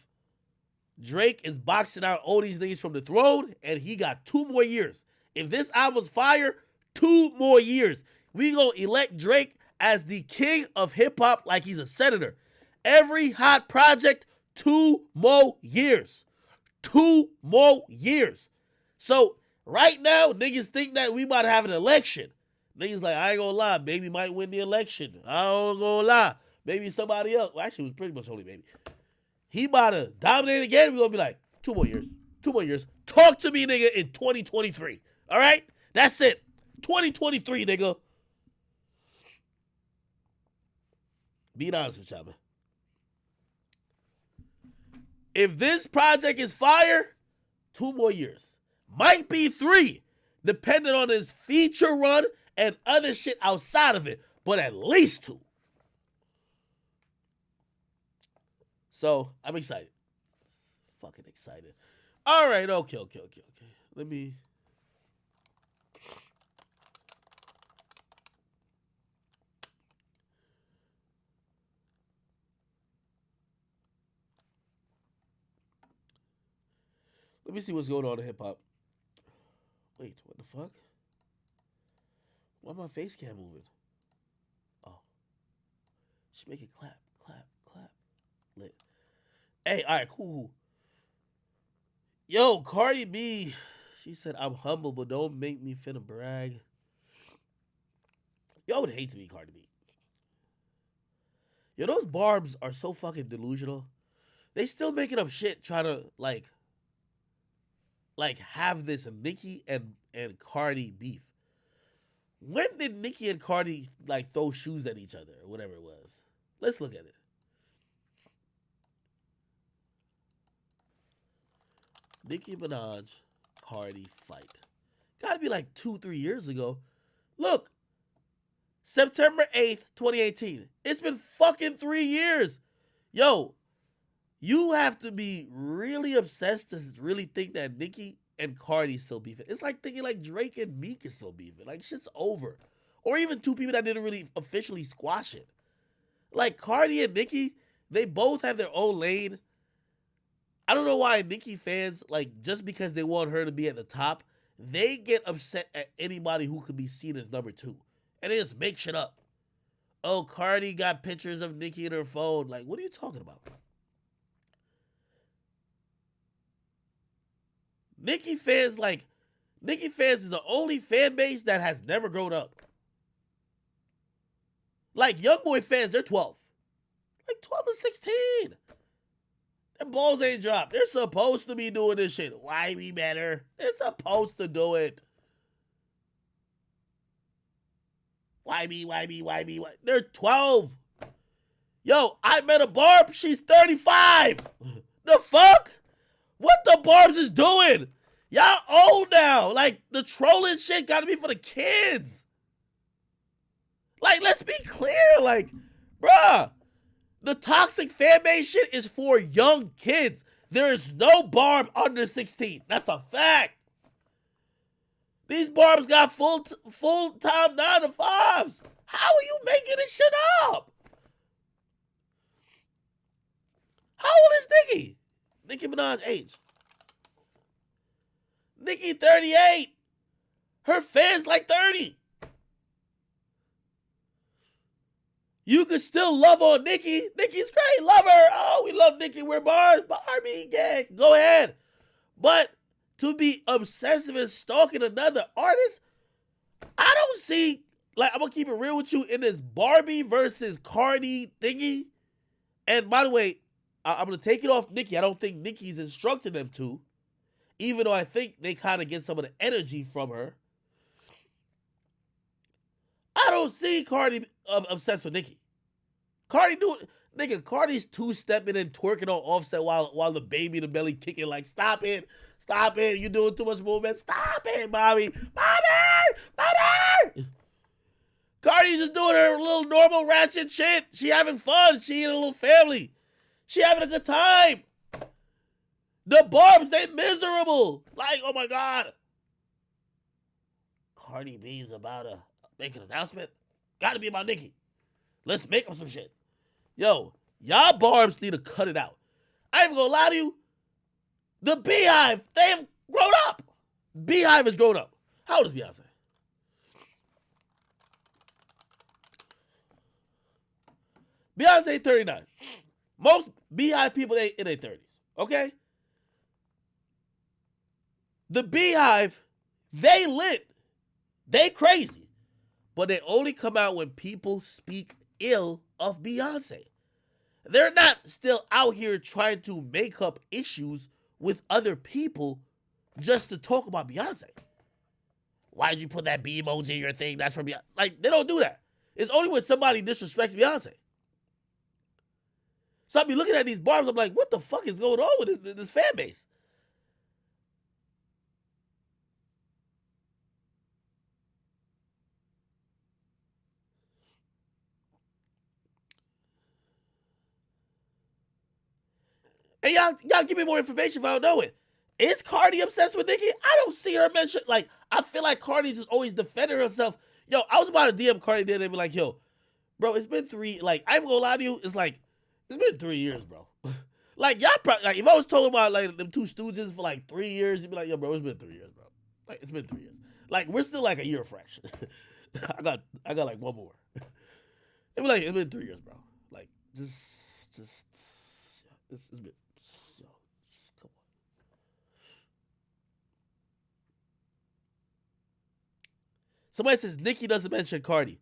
Drake is boxing out all these niggas from the throne, and he got 2 more years. If this album's fire, 2 more years. We gonna elect Drake as the king of hip hop like he's a senator. Every hot project, 2 more years. 2 more years. So right now, niggas think that we about to have an election. Niggas like, I ain't gonna lie, baby might win the election. I don't gonna lie. Maybe somebody else. Well, actually, it was pretty much only baby. He about to dominate again. We're gonna be like, 2 more years. 2 more years. Talk to me, nigga, in 2023. All right? That's it. 2023, nigga. Being honest with y'all, man. If this project is fire, 2 more years. Might be 3, depending on his feature run and other shit outside of it, but at least 2. So, I'm excited. Fucking excited. All right, okay. Let me see what's going on in hip hop. Wait, what the fuck? Why my face cam moving? Oh, Just make it clap, clap, clap. Lit. Hey, all right, cool. Yo, Cardi B, she said, I'm humble, but don't make me finna brag. Yo, I would hate to be Cardi B. Yo, those barbs are so fucking delusional. They still making up shit trying to like have this Nicki and Cardi beef. When did Nicki and Cardi like throw shoes at each other or whatever it was? Let's look at it. Nicki Minaj, Cardi fight. Gotta be like 2-3 years ago. Look, September 8th, 2018. It's been fucking 3 years. Yo, you have to be really obsessed to really think that Nicki and Cardi still beefing. It's like thinking like Drake and Meek is still beefing. Like shit's over. Or even two people that didn't really officially squash it. Like Cardi and Nicki, they both have their own lane. I don't know why Nicki fans, like, just because they want her to be at the top, they get upset at anybody who could be seen as number 2. And they just make shit up. Oh, Cardi got pictures of Nicki in her phone. Like, what are you talking about? Nicki fans is the only fan base that has never grown up. Like, young boy fans, they're 12. Like, 12 and 16. Their balls ain't dropped. They're supposed to be doing this shit. Why be better? They're supposed to do it. Why be? They're 12. Yo, I met a barb. She's 35. The fuck? What the barbs is doing? Y'all old now. Like, the trolling shit gotta be for the kids. Like, let's be clear. Like, bruh. The toxic fan base shit is for young kids. There is no barb under 16. That's a fact. These barbs got full-time 9 to 5s. How are you making this shit up? How old is Nicki? Nicki Minaj's age. Nicki 38. Her fans like 30. You can still love on Nicki. Nicki's great. Love her. Oh, we love Nicki. We're bars. Barbie gang. Go ahead. But to be obsessive and stalking another artist, I don't see, like, I'm going to keep it real with you in this Barbie versus Cardi thingy. And by the way, I'm going to take it off Nicki. I don't think Nicki's instructing them to, even though I think they kind of get some of the energy from her. I don't see Cardi obsessed with Nicki. Cardi's two-stepping and twerking on Offset while the baby in the belly kicking like, stop it, you doing too much movement, stop it, Bobby. Cardi's just doing her little normal ratchet shit. She having fun. She in a little family. She having a good time. The barbs, they miserable. Like, oh my God. Cardi B's about to make an announcement. Gotta be about Nicki. Let's make up some shit. Yo, y'all barbs need to cut it out. I ain't even gonna lie to you. The Beehive, they have grown up. Beehive has grown up. How old is Beyonce? Beyonce 39. Most Beehive people in their 30s. Okay? The Beehive, they lit. They crazy. But they only come out when people speak ill of Beyonce. They're not still out here trying to make up issues with other people just to talk about Beyonce. Why did you put that B emoji in your thing? That's from Beyonce. Like, they don't do that. It's only when somebody disrespects Beyonce. So I be looking at these barbs, I'm like, what the fuck is going on with this fan base? And y'all give me more information if I don't know it. Is Cardi obsessed with Nicki? I don't see her mention. Like, I feel like Cardi's just always defending herself. Yo, I was about to DM Cardi the other day and be like, yo, bro, it's been 3, like, I ain't gonna lie to you, it's been 3 years, bro. Like, y'all probably, like, if I was talking about, like, them two stooges for, like, 3 years, you'd be like, yo, bro, it's been 3 years, bro. Like, it's been 3 years. Like, we're still, like, a year fresh. I got, like, one more. It'd be like, it's been 3 years, bro. it's a bit. Yo, come on. Somebody says Nicki doesn't mention Cardi.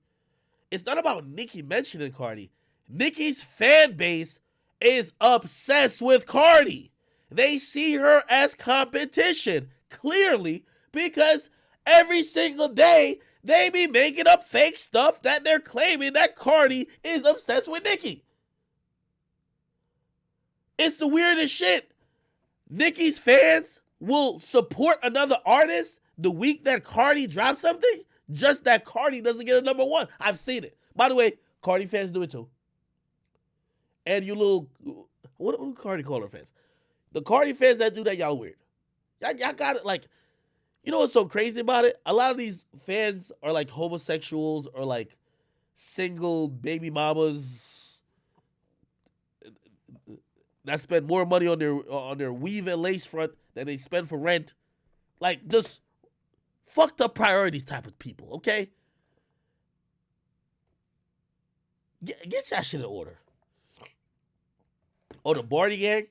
It's not about Nicki mentioning Cardi. Nicki's fan base is obsessed with Cardi. They see her as competition, clearly, because every single day they be making up fake stuff that they're claiming that Cardi is obsessed with Nicki. It's the weirdest shit. Nicki's fans will support another artist the week that Cardi drops something, just that Cardi doesn't get a number one. I've seen it. By the way, Cardi fans do it too. And you little, what do Cardi call her fans? The Cardi fans that do that, y'all weird. Y'all got it. Like, you know what's so crazy about it? A lot of these fans are like homosexuals or like single baby mamas that spend more money on their weave and lace front than they spend for rent. Like, just fucked up priorities type of people, okay? Get that shit in order. Oh, the Barty gang?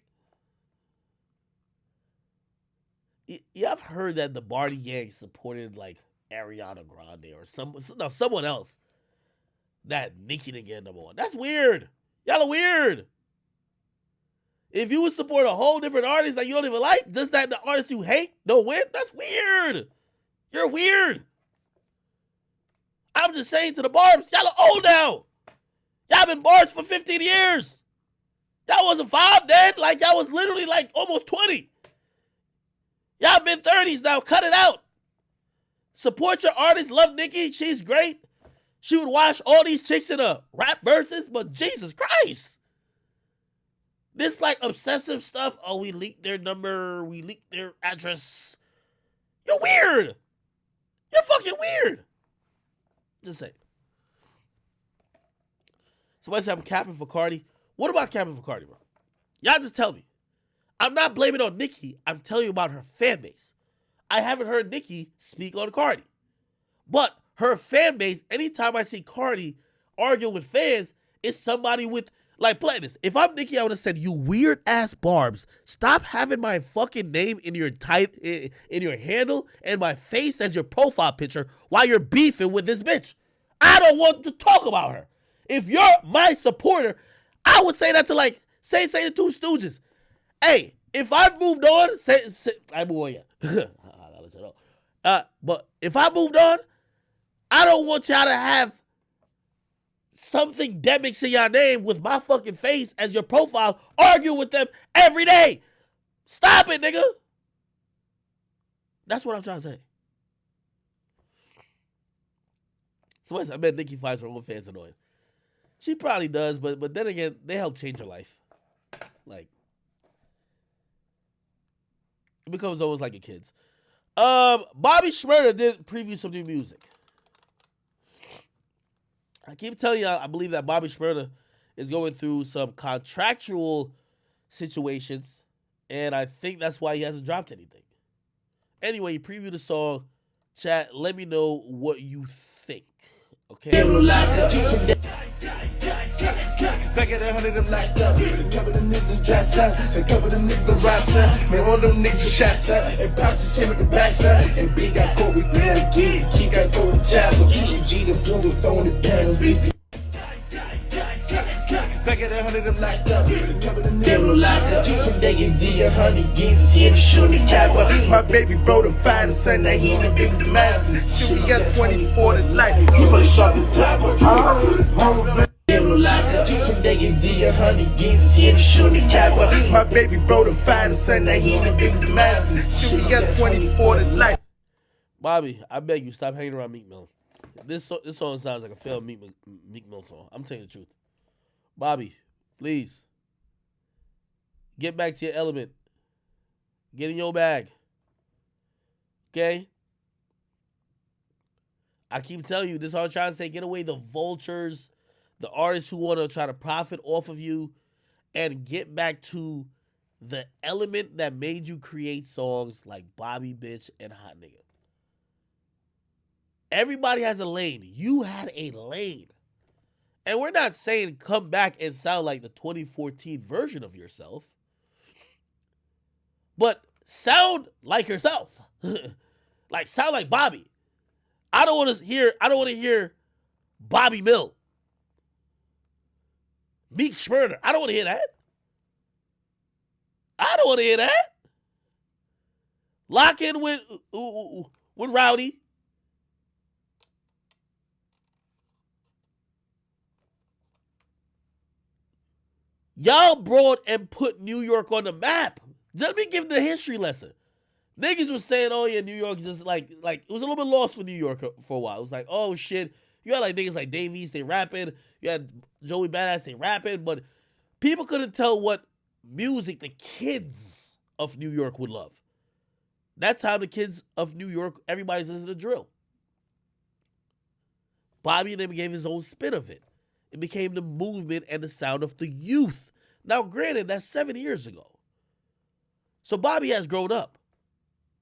Yeah, I've heard that the Barty gang supported like Ariana Grande or someone else that Nicki didn't get number one. That's weird. Y'all are weird. If you would support a whole different artist that you don't even like, just that the artist you hate don't win, that's weird. You're weird. I'm just saying to the Barbs, y'all are old now. Y'all been Barbs for 15 years. Y'all wasn't 5 then. Like, y'all was literally like almost 20. Y'all mid-30s now. Cut it out. Support your artist. Love Nicki. She's great. She would watch all these chicks in a rap verses, but Jesus Christ. This like obsessive stuff. Oh, we leaked their number. We leaked their address. You're weird. You're fucking weird. Just say. Somebody said I'm capping for Cardi. What about capping for Cardi, bro? Y'all just tell me. I'm not blaming on Nicki. I'm telling you about her fan base. I haven't heard Nicki speak on Cardi. But her fan base, anytime I see Cardi arguing with fans, it's somebody with, like, play this. If I'm Nicki, I would have said, you weird ass Barbs, stop having my fucking name in your in your handle and my face as your profile picture while you're beefing with this bitch. I don't want to talk about her. If you're my supporter, I would say that to like, say the Two Stooges. Hey, if I've moved on, I move on yet. I'll let you know. But if I moved on, I don't want y'all to have something Demix in your name with my fucking face as your profile, arguing with them every day. Stop it, nigga. That's what I'm trying to say. Somebody said, I bet Nicki finds her own fans annoying. She probably does, but then again, they help change her life. Like, it becomes almost like a kid's. Bobby Shmurda did preview some new music. I keep telling you, I believe that Bobby Shmurda is going through some contractual situations, and I think that's why he hasn't dropped anything. Anyway, he previewed the song. Chat, let me know what you think. Okay? Back at 100 them locked up. A couple of niggas dress up. A couple of niggas the rocks up. Man, all them niggas shots up. And pouches came at the backside. And B got caught with damn kids. Key got caught with chopper. G the floor with throwing the pounds. Back at 100 them locked up. A couple of niggas locked up. They get Z 100 gets here to shoot the capper. My baby bro the fine and son that he in the big masses. Shoot, we got 24 to life. He play sharp as tapper. They get Z 100 gets here to shoot the capper. My baby bro the fine and son that he in the big masses. Shoot, we got 24 to life. Bobby, I beg you, stop hanging around Meek Mill. This song sounds like a failed Meek Mill song. I'm telling you the truth. Bobby, please. Get back to your element. Get in your bag. Okay? I keep telling you, this is all I'm trying to say. Get away the vultures, the artists who want to try to profit off of you, and get back to the element that made you create songs like Bobby Bitch and Hot Nigga. Everybody has a lane. You had a lane. And we're not saying come back and sound like the 2014 version of yourself, but sound like yourself. Like sound like Bobby. I don't want to hear Bobby Mill. Meek Schmurder. I don't want to hear that. I don't want to hear that. Lock in with Rowdy. Y'all brought and put New York on the map. Let me give the history lesson. Niggas was saying, oh yeah, New York is just like it was a little bit lost for New York for a while. It was like, oh shit. You had like niggas like Dave East, they rapping. You had Joey Badass, they rapping. But people couldn't tell what music the kids of New York would love. That's how the kids of New York, everybody's listening to drill. Bobby and them gave his own spin of it. It became the movement and the sound of the youth. Now, granted, that's 7 years ago. So Bobby has grown up.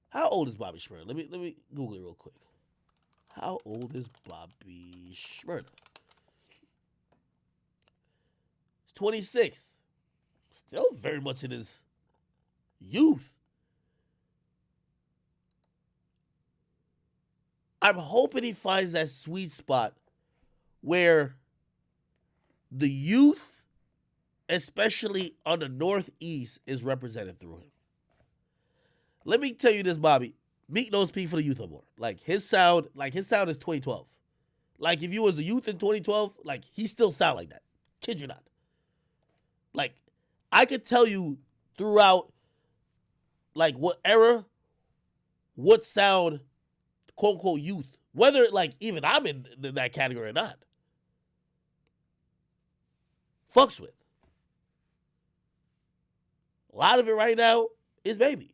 How old is Bobby Shmurda? Let me Google it real quick. How old is Bobby Shmurda? He's 26. Still very much in his youth. I'm hoping he finds that sweet spot where the youth, especially on the Northeast, is represented through him. Let me tell you this, Bobby. Meek don't speak for the youth no more. Like his sound is 2012. Like if you was a youth in 2012, like he still sound like that. Kid you not. Like I could tell you throughout like what era, what sound, quote unquote youth, whether like even I'm in that category or not, fucks with. A lot of it right now is Baby.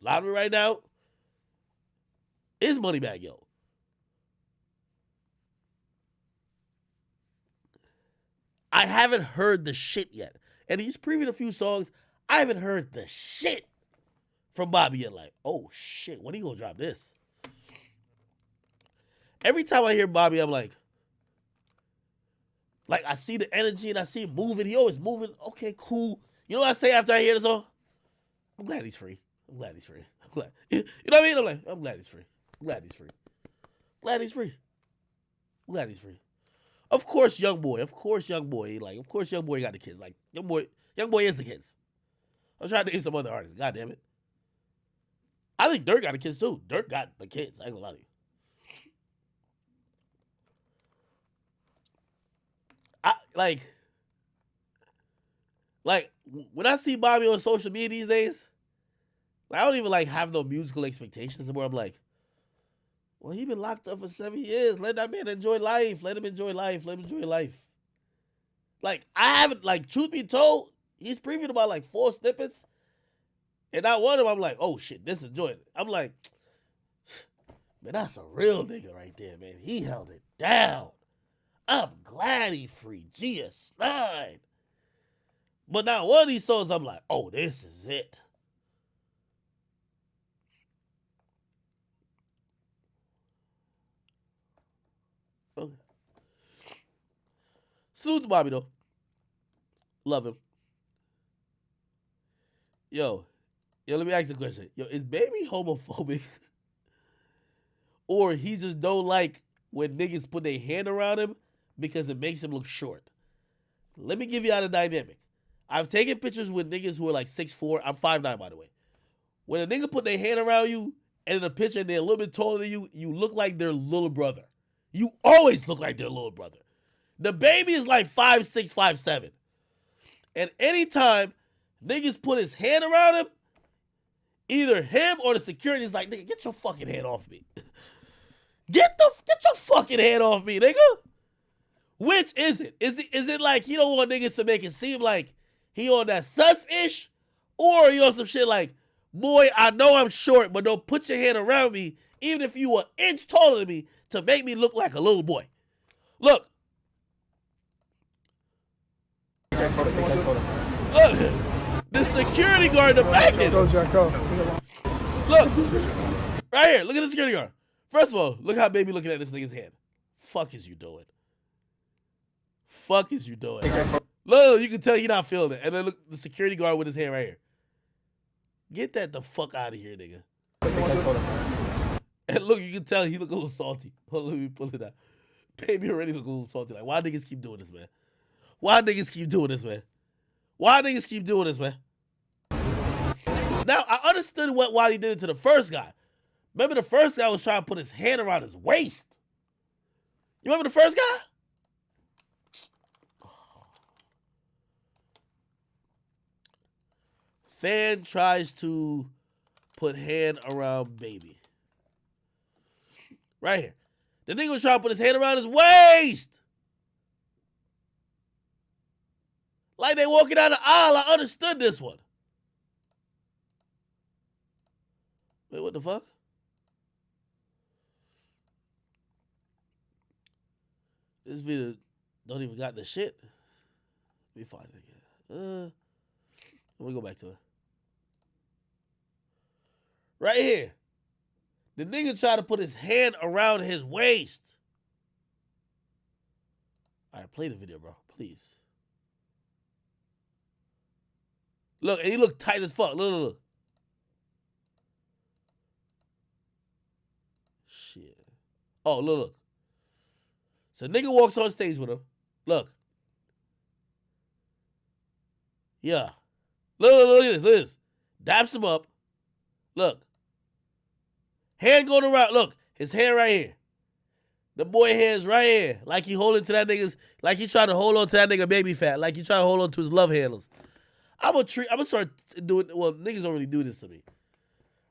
A lot of it right now is Moneybagg Yo. I haven't heard the shit yet. And he's previewed a few songs. I haven't heard the shit from Bobby yet. Like, oh shit, when he gonna drop this? Every time I hear Bobby, I'm like I see the energy and I see him moving. He always moving. Okay, cool. You know what I say after I hear the song? I'm glad he's free. I'm glad he's free. I'm glad. You know what I mean? I'm like, I'm glad he's free. I'm glad he's free. Glad he's free. I'm glad he's free. Of course, young boy. Of course, young boy. Like, of course, young boy got the kids. Like, young boy is the kids. I'm trying to name some other artists. God damn it. I think Durk got the kids too. Durk got the kids. I ain't gonna lie to you. Like when I see Bobby on social media these days, I don't even like have no musical expectations anymore. I'm like, well, he been locked up for 7 years. Let that man enjoy life. Let him enjoy life. Let him enjoy life. Like I haven't, like, truth be told, he's previewed about like 4 snippets, and I one of them, I'm like, oh shit, this enjoy it. I'm like, man, that's a real nigga right there, man. He held it down. I'm glad he free GS9. But now one of these songs, I'm like, oh, this is it. Okay. Salute to Bobby though. Love him. Yo, let me ask you a question. Yo, is Baby homophobic? Or he just don't like when niggas put their hand around him because it makes him look short? Let me give you out a dynamic. I've taken pictures with niggas who are like 6'4". I'm 5'9", by the way. When a nigga put their hand around you and in a picture and they're a little bit taller than you, you look like their little brother. You always look like their little brother. The Baby is like 5'6", 5'7". And anytime niggas put his hand around him, either him or the security is like, nigga, get your fucking hand off me. Get your fucking hand off me, nigga. Which is it? Is it like he don't want niggas to make it seem like he on that sus-ish? Or he on some shit like, boy, I know I'm short, but don't put your hand around me, even if you an inch taller than me, to make me look like a little boy. Look. Look. The security guard in the back end. Look. Right here. Look at the security guard. First of all, look how Baby looking at this nigga's hand. Fuck is you doing? Fuck is you doing? Look, you can tell he not feeling it. And then look, the security guard with his hand right here. Get that the fuck out of here, nigga. And look, you can tell he look a little salty. Hold on, let me pull it out. Baby already look a little salty. Like, why niggas keep doing this, man? Why niggas keep doing this, man? Why niggas keep doing this, man? Now, I understood why he did it to the first guy. Remember the first guy was trying to put his hand around his waist. You remember the first guy? Fan tries to put hand around baby. Right here. The nigga was trying to put his hand around his waist. Like they walking down the aisle. I understood this one. Wait, what the fuck? This video don't even got the shit. Let me find it again. Let me go back to it. Right here. The nigga tried to put his hand around his waist. All right, play the video, bro. Please. Look, and he looked tight as fuck. Look. Shit. Oh, look. So nigga walks on stage with him. Look. Yeah. Look at this. Look at this. Daps him up. Look. Hand going around. Look. His hand right here. The boy hands right here. Like he holding to that nigga's. Like he trying to hold on to that nigga baby fat. Like he trying to hold on to his love handles. I'm gonna start doing. Well, niggas don't really do this to me.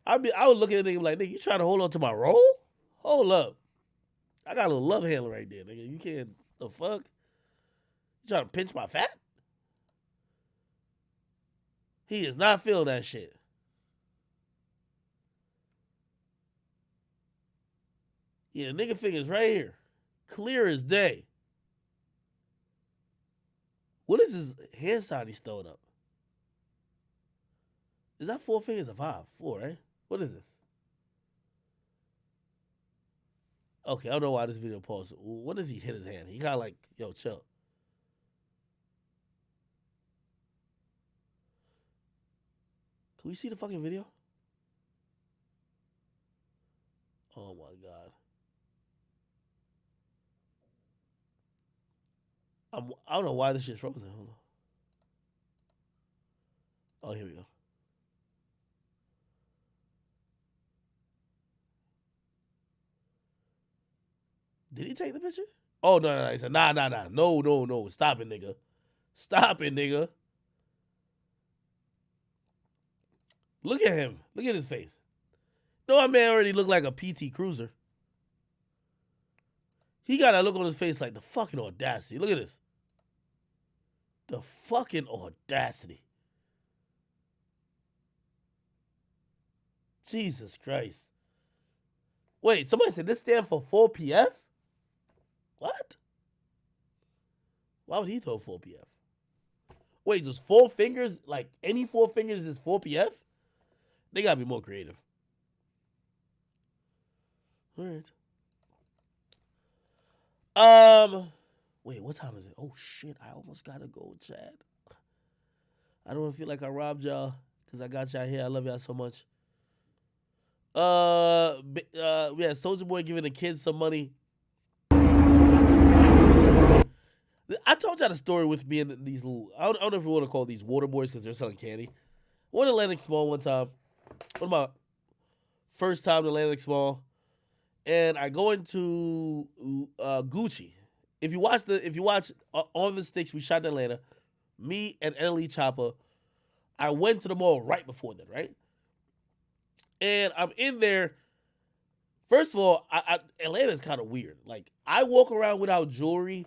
I would look at a nigga like, nigga, you trying to hold on to my roll? Hold up. I got a little love handle right there, nigga. You can't. The fuck? You trying to pinch my fat? He is not feeling that shit. Yeah, the nigga finger's right here. Clear as day. What is his hand sign he's throwing up? Is that 4 fingers or 5? 4, right? What is this? Okay, I don't know why this video paused. What does he hit his hand? He kind of like, yo, chill. Can we see the fucking video? Oh my God. I don't know why this shit's frozen. Hold on. Oh, here we go. Did he take the picture? Oh, no. He said, nah. No. Stop it, nigga. Stop it, nigga. Look at him. Look at his face. No, my man already looked like a PT Cruiser. He got that look on his face like the fucking audacity. Look at this. The fucking audacity. Jesus Christ. Wait, somebody said this stand for 4 PF? What? Why would he throw 4 PF? Wait, just 4 fingers? Like any 4 fingers is 4 PF? They gotta be more creative. All right. Wait, what time is it? Oh shit, I almost gotta go, Chad. I don't feel like I robbed y'all because I got y'all here. I love y'all so much. Yeah, Soulja Boy giving the kids some money. I told y'all the story with me and these little, I don't know if you want to call these water boys because they're selling candy. I went to Atlantic Mall one time. One of my first time to Atlantic Mall. And I go into Gucci. If you watch On the Sticks, we shot in Atlanta. Me and NLE Chopper. I went to the mall right before that, right? And I'm in there. First of all, Atlanta's kind of weird. Like, I walk around without jewelry,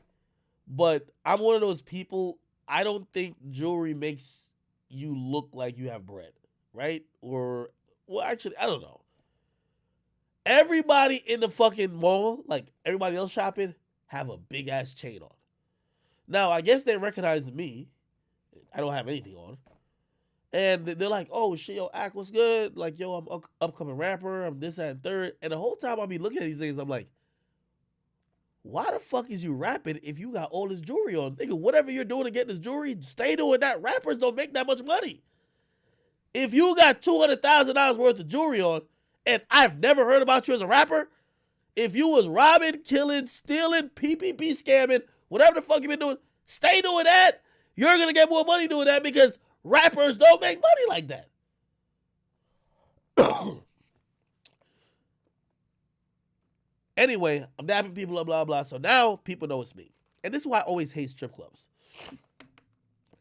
but I'm one of those people, I don't think jewelry makes you look like you have bread, right? Or, well, actually, I don't know. Everybody in the fucking mall, like everybody else shopping, have a big ass chain on. Now, I guess they recognize me. I don't have anything on. And they're like, oh shit, yo, Ak, what's good? Like, yo, I'm upcoming rapper. I'm this, that, and third. And the whole time I'll be looking at these things, I'm like, why the fuck is you rapping if you got all this jewelry on? Nigga, whatever you're doing to get this jewelry, stay doing that. Rappers don't make that much money. If you got $200,000 worth of jewelry on, and I've never heard about you as a rapper, if you was robbing, killing, stealing, PPP scamming, whatever the fuck you been doing, stay doing that. You're going to get more money doing that because rappers don't make money like that. Anyway, I'm dapping people, blah, blah, blah. So now people know it's me. And this is why I always hate strip clubs.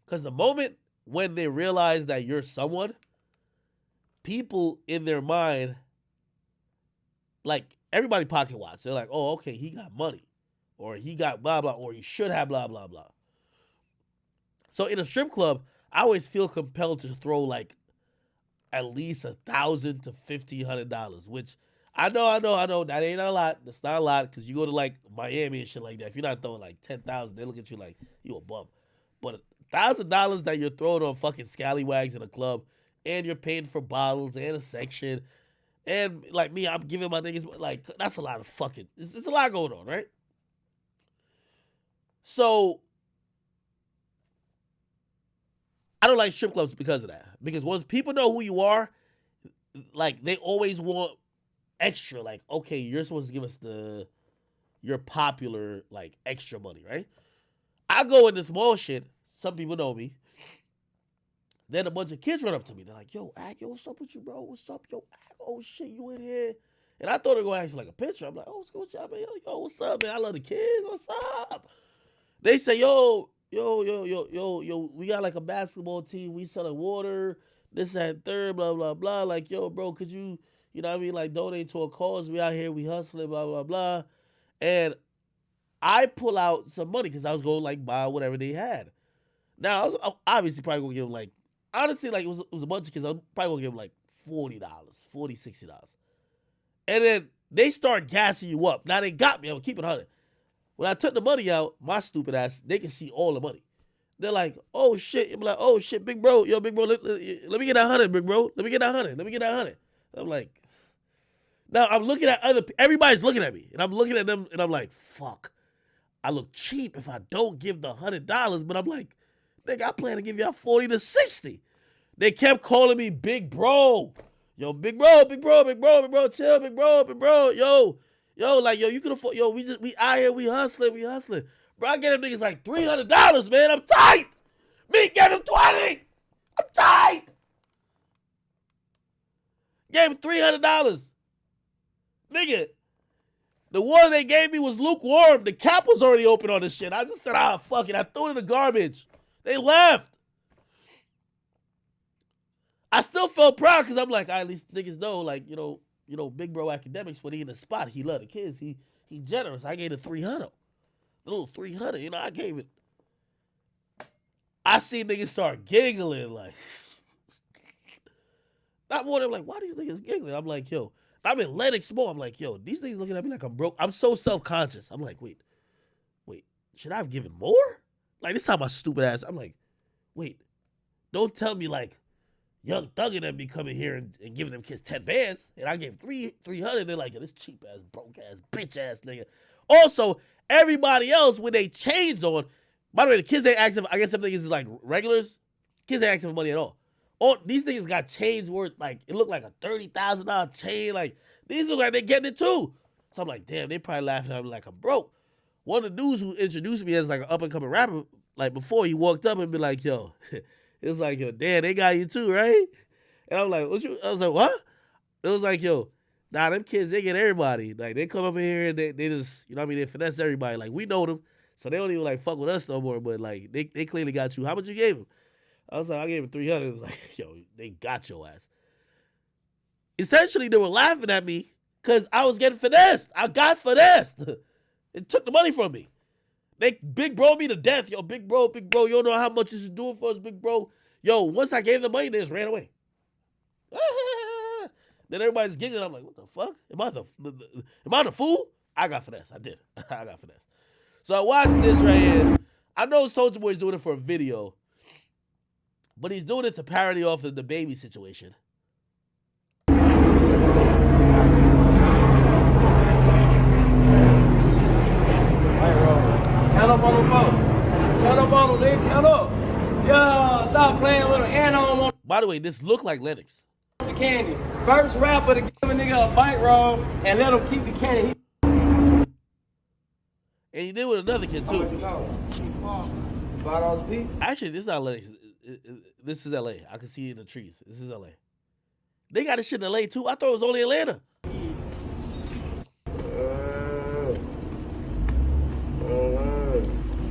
Because the moment when they realize that you're someone, people in their mind, like, everybody pocket watch. They're like, oh, okay, he got money. Or he got blah, blah, or he should have blah, blah, blah. So in a strip club, I always feel compelled to throw, like, at least $1,000 to $1,500, which I know. That ain't a lot. That's not a lot because you go to, like, Miami and shit like that. If you're not throwing, like, $10,000, they look at you like you a bum. But $1,000 that you're throwing on fucking scallywags in a club, and you're paying for bottles and a section, and, like, me, I'm giving my niggas, like, that's a lot of fucking, it's a lot going on, right? So I don't like strip clubs because of that. Because once people know who you are, like, they always want extra. Like, okay, you're supposed to give us your popular, like, extra money, right? I go in this mall shit. Some people know me. Then a bunch of kids run up to me. They're like, yo, Ak, yo, what's up with you, bro? What's up, yo, Ak? Oh, shit, you in here? And I thought they were going to ask for, like, a picture. I'm like, oh, what's up, man? Yo, what's up, man? I love the kids. What's up? They say, yo, we got, like, a basketball team. We selling water, this, that, third, blah, blah, blah. Like, yo, bro, could you know what I mean? Like, donate to a cause. We out here, we hustling, blah, blah, blah. And I pull out some money because I was going to, like, buy whatever they had. Now, I was obviously probably going to give them, like, honestly, like, it was a bunch of kids. I was probably going to give them, like, $40, $60. And then they start gassing you up. Now, they got me. I'm keeping it 100. When I took the money out, my stupid ass, they can see all the money. They're like, oh, shit. I'm like, oh, shit, big bro. Yo, big bro, let me get that 100, big bro. Let me get that 100. Let me get that 100. I'm like, now I'm looking at everybody's looking at me. And I'm looking at them, and I'm like, fuck. I look cheap if I don't give the $100. But I'm like, nigga, I plan to give y'all 40 to 60. They kept calling me big bro. Yo, big bro, chill, big bro. Yo, like, yo, you can afford, yo, we out here, we hustling. Bro, I get them niggas like $300, man. I'm tight. Me gave him 20. I'm tight. Gave him $300. Nigga, the water they gave me was lukewarm. The cap was already open on this shit. I just said, fuck it. I threw it in the garbage. They left. I still felt proud because I'm like, at least niggas know, like, you know, big bro Akademiks, when he in the spot, he love the kids. He generous. I gave it 300. The little 300, you know, I gave it. I see niggas start giggling, like, not more than like, why these niggas giggling? I'm like, yo, I'm in Lennox Mall. I'm like, yo, these niggas looking at me like I'm broke. I'm so self-conscious. I'm like, wait, should I have given more? Like, this time my stupid ass, I'm like, wait, don't tell me like Young Thug and them be coming here and giving them kids 10 bands, and I gave 300. They're like, yo, this cheap ass, broke ass, bitch ass nigga. Also, everybody else with they chains on. By the way, the kids ain't asking. I guess some niggas is like regulars. Kids ain't asking for money at all. All these niggas got chains worth like it looked like a $30,000 chain. Like these look like they getting it too. So I'm like, damn, they probably laughing at me like I'm broke. One of the dudes who introduced me as like an up and coming rapper, like before he walked up and be like, yo. It's like, yo, damn, they got you too, right? And I'm like, I was like, what? It was like, yo, nah, them kids, they get everybody. Like, they come up in here and they just, you know what I mean? They finesse everybody. Like, we know them, so they don't even, like, fuck with us no more. But, like, they clearly got you. How much you gave them? I was like, I gave him 300. It was like, yo, they got your ass. Essentially, they were laughing at me because I was getting finessed. I got finessed. It took the money from me. They big bro me to death. Yo, big bro, you don't know how much this is doing for us, big bro. Yo, once I gave them money, they just ran away. Then everybody's giggling. I'm like, what the fuck? Am I the fool? I got finesse. I did. I got finesse. So I watched this right here. I know Soulja Boy's doing it for a video, but he's doing it to parody off the baby situation. By the way, this look like Lennox. The candy. First rapper to give a nigga a bite roll and let him keep the candy. And he did with another kid too. $5 a piece. Actually, this is not Lennox. This is LA. I can see it in the trees. This is LA. They got this shit in LA too. I thought it was only Atlanta.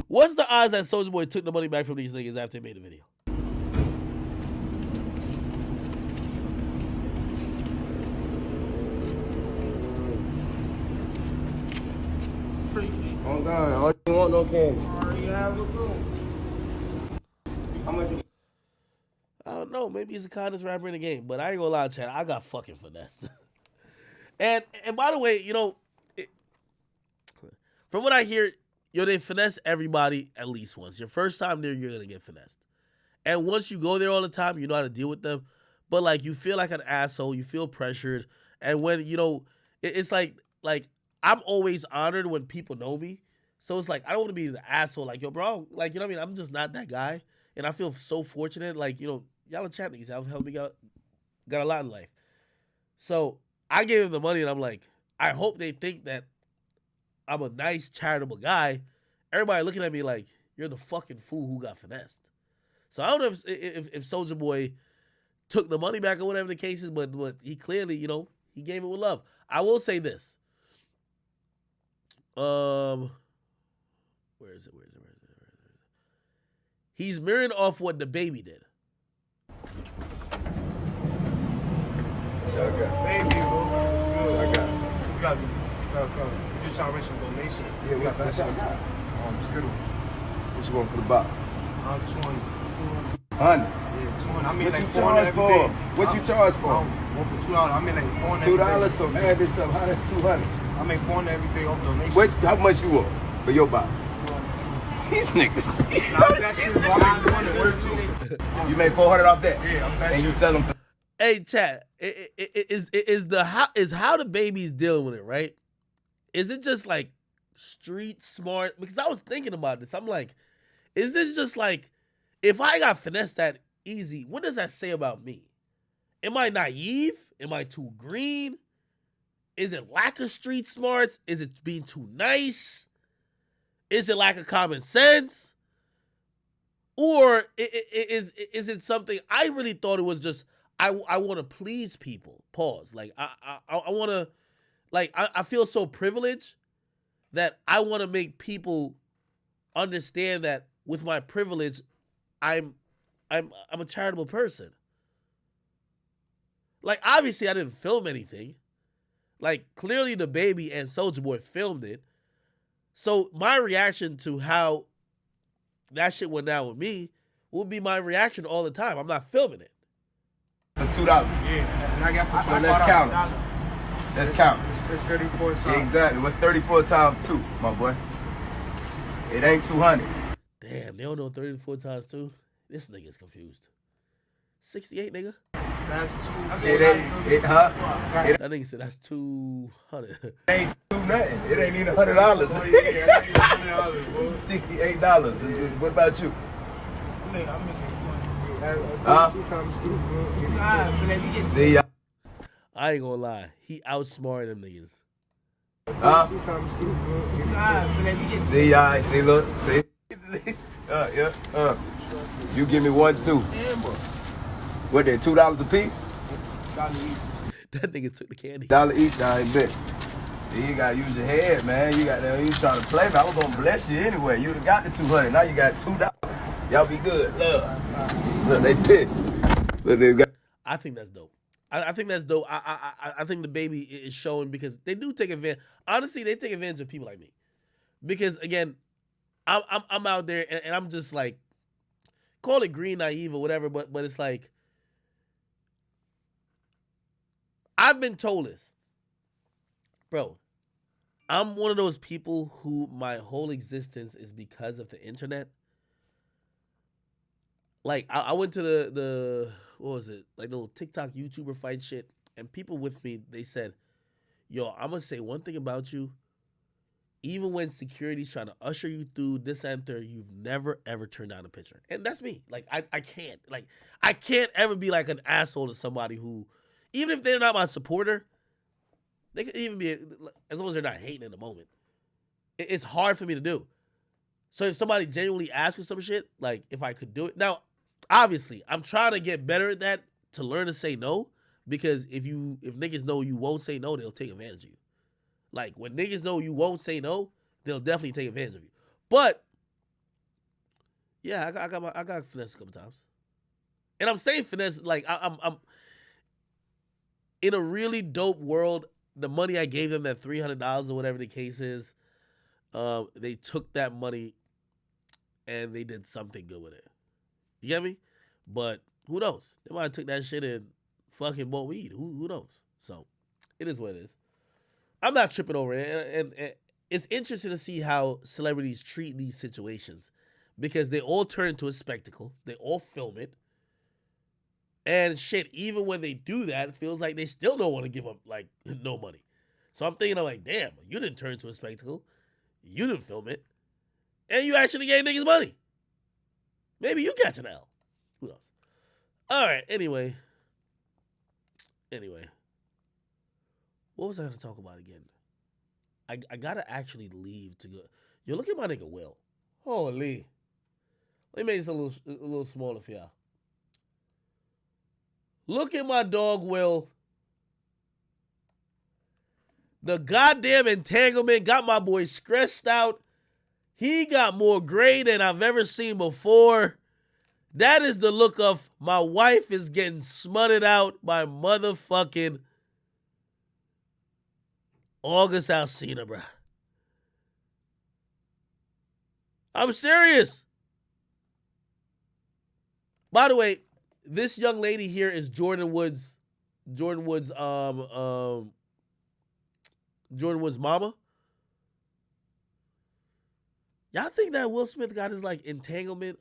What's the odds that Soulja Boy took the money back from these niggas after they made the video? Oh God, all you want no candy. How much? I don't know. Maybe he's the kindest rapper in the game, but I ain't gonna lie, Chad. I got fucking finessed. and by the way, you know, from what I hear, they finesse everybody at least once. Your first time there, you're gonna get finessed, and once you go there all the time, you know how to deal with them. But like, you feel like an asshole. You feel pressured, and when it's like I'm always honored when people know me. So it's like, I don't want to be the asshole. Like, yo, bro, like, you know what I mean? I'm just not that guy. And I feel so fortunate. Like, y'all are chat niggas. Y'all helped me out. Got a lot in life. So I gave him the money and I'm like, I hope they think that I'm a nice, charitable guy. Everybody looking at me like, you're the fucking fool who got finessed. So I don't know if Soulja Boy took the money back or whatever the case is, but he clearly, he gave it with love. I will say this. Where is it? He's mirroring off what the baby did. So I got baby, bro. So I got. You got me. You just trying to raise some donation. Yeah, we got that. Skittles. What you want for the box? 20. 100. Yeah, 20. I mean, What like you 400 charge every for? day. What you charge for? One for $2. I mean, like 400 every $2, day. so add this up. How that's 200? I make 400 every day off donation. How much you want for your box? These niggas. That shit, bro. I make 400 work too. You made 400 off that? Yeah, I'm that And you shit. sell them for... Hey, chat, is how the baby's dealing with it, right? Is it just like street smart? Because I was thinking about this. I'm like, is this just like, if I got finessed that easy, what does that say about me? Am I naive? Am I too green? Is it lack of street smarts? Is it being too nice? Is it lack of common sense? Or is it something, I really thought it was just, I want to please people. Pause. Like, I want to, like, I feel so privileged that I want to make people understand that with my privilege, I'm a charitable person. Like, obviously I didn't film anything. Like, clearly the baby and Soulja Boy filmed it. So my reaction to how that shit went down with me will be my reaction all the time. I'm not filming it. For $2. Yeah, and I got for So let's count it. Let's count it. It's 34 something. Exactly. What's 34 times 2, my boy? It ain't 200. Damn, they don't know 34 times 2. This nigga's confused. 68, nigga. That's 2. It ain't, huh? It That nigga said that's 200. ain't 2 nothing. It ain't even $100. Oh, yeah, that's $100, bro. $68. What about you? I'm making 200. Huh? 2 times 2, bro. See ya. I ain't gonna lie. He outsmarted them niggas. Huh? 2 times 2, bro. See ya. See, look. See? Yeah. You give me 1, 2. What, they $2 a piece? That nigga took the candy. $1 each, I bet. You gotta use your head, man. You trying to play, man. I was gonna bless you anyway. You would've got the 200. Now you got $2. Y'all be good. Look, they pissed. Look, they got. I think that's dope. I think that's dope. I think the baby is showing, because they do take advantage. Honestly, they take advantage of people like me. Because again, I'm out there and I'm just like, call it green naive or whatever, but it's like, I've been told this. Bro, I'm one of those people who my whole existence is because of the internet. Like, I went to the what was it? Like, the little TikTok YouTuber fight shit. And people with me, they said, yo, I'm going to say one thing about you. even when security's trying to usher you through this and third, you've never ever turned down a picture. And that's me. Like I can't. Like I can't ever be like an asshole to somebody who, even if they're not my supporter, they could even be, as long as they're not hating in the moment. It's hard for me to do. So if somebody genuinely asks me some shit, like if I could do it. Now, obviously, I'm trying to get better at that to learn to say no. Because if niggas know you won't say no, they'll take advantage of you. Like when niggas know you won't say no, they'll definitely take advantage of you. But yeah, I got finesse a couple times. And I'm saying finesse like I'm in a really dope world. The money I gave them, that $300 or whatever the case is, they took that money and they did something good with it. You get me? But who knows? They might have took that shit and fucking bought weed. Who knows? So it is what it is. I'm not tripping over it. And it's interesting to see how celebrities treat these situations because they all turn into a spectacle. They all film it. And shit, even when they do that, it feels like they still don't want to give up, like, no money. So I'm thinking, I'm like, damn, you didn't turn into a spectacle. You didn't film it. And you actually gave niggas money. Maybe you catch an L. Who knows? All right, anyway. What was I going to talk about again? I got to actually leave to go. Yo, look at my nigga Will. Holy. Let me make this a little smaller for y'all. Look at my dog, Will. The goddamn entanglement got my boy stressed out. He got more gray than I've ever seen before. That is the look of my wife is getting smutted out by motherfucking August Alsina, bruh. I'm serious. By the way, this young lady here is Jordan Woods' mama. Y'all think that Will Smith got his like entanglement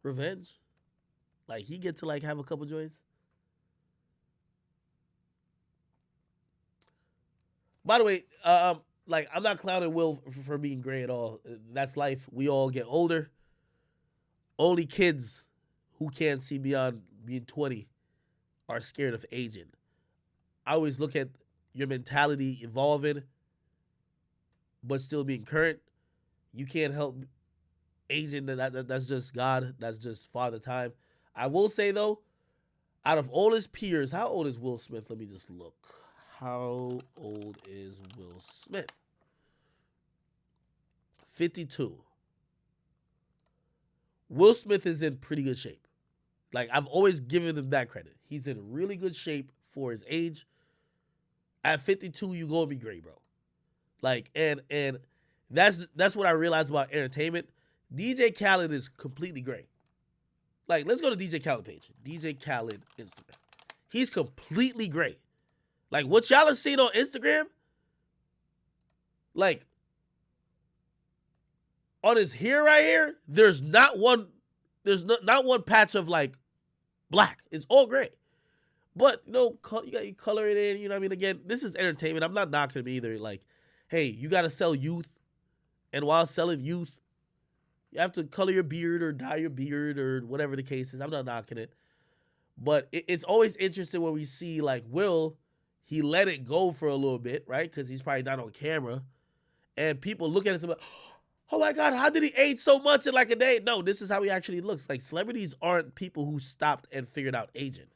revenge? Like he get to like have a couple joints? By the way, like I'm not clowning Will for being gray at all. That's life. We all get older. Only kids who can't see beyond being 20 are scared of aging. I always look at your mentality evolving, but still being current. You can't help aging. That's just God. That's just Father Time. I will say, though, out of all his peers, how old is Will Smith? Let me just look. How old is Will Smith? 52. Will Smith is in pretty good shape. Like, I've always given him that credit. He's in really good shape for his age. At 52, you gonna be great, bro. Like, and that's what I realized about entertainment. DJ Khaled is completely great. Like, let's go to DJ Khaled page. DJ Khaled Instagram. He's completely great. Like, what y'all have seen on Instagram, like, on his hair right here, there's not one patch of, like, black. It's all gray. But, you know, you got you color it in, you know what I mean? Again, this is entertainment. I'm not knocking him either. Like, hey, you got to sell youth. And while selling youth, you have to color your beard or dye your beard or whatever the case is. I'm not knocking it. But it's always interesting when we see, like, Will, he let it go for a little bit, right? Because he's probably not on camera. And people look at it and like, oh my God, how did he age so much in like a day? No, this is how he actually looks. Like, celebrities aren't people who stopped and figured out aging.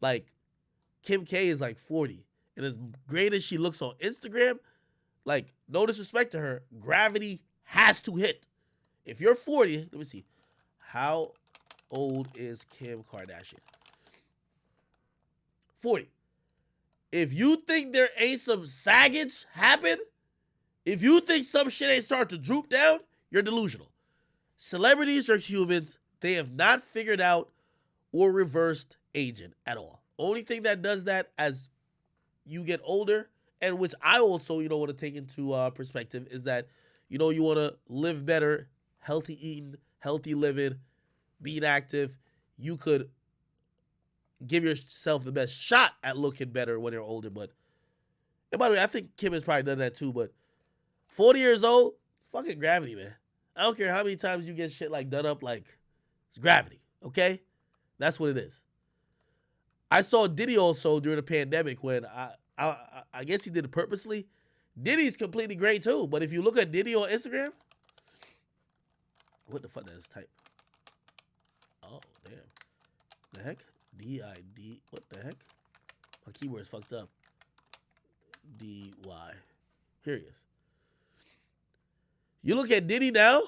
Like, Kim K is like 40. And as great as she looks on Instagram, like, no disrespect to her, gravity has to hit. If you're 40, let me see. How old is Kim Kardashian? 40. If you think there ain't some saggage happen, if you think some shit ain't start to droop down, you're delusional. Celebrities are humans. They have not figured out or reversed aging at all. Only thing that does that as you get older, and which I also, want to take into perspective, is that, you want to live better, healthy eating, healthy living, being active. You could give yourself the best shot at looking better when you're older. But, and by the way, I think Kim has probably done that too, but 40 years old, fucking gravity, man. I don't care how many times you get shit like done up, like it's gravity, okay? That's what it is. I saw Diddy also during the pandemic when I guess he did it purposely. Diddy's completely great too, but if you look at Diddy on Instagram, what the fuck that is type? Oh, damn. The heck? D-I-D, what the heck? My keyboard's fucked up. D-Y. Here he is. You look at Diddy now.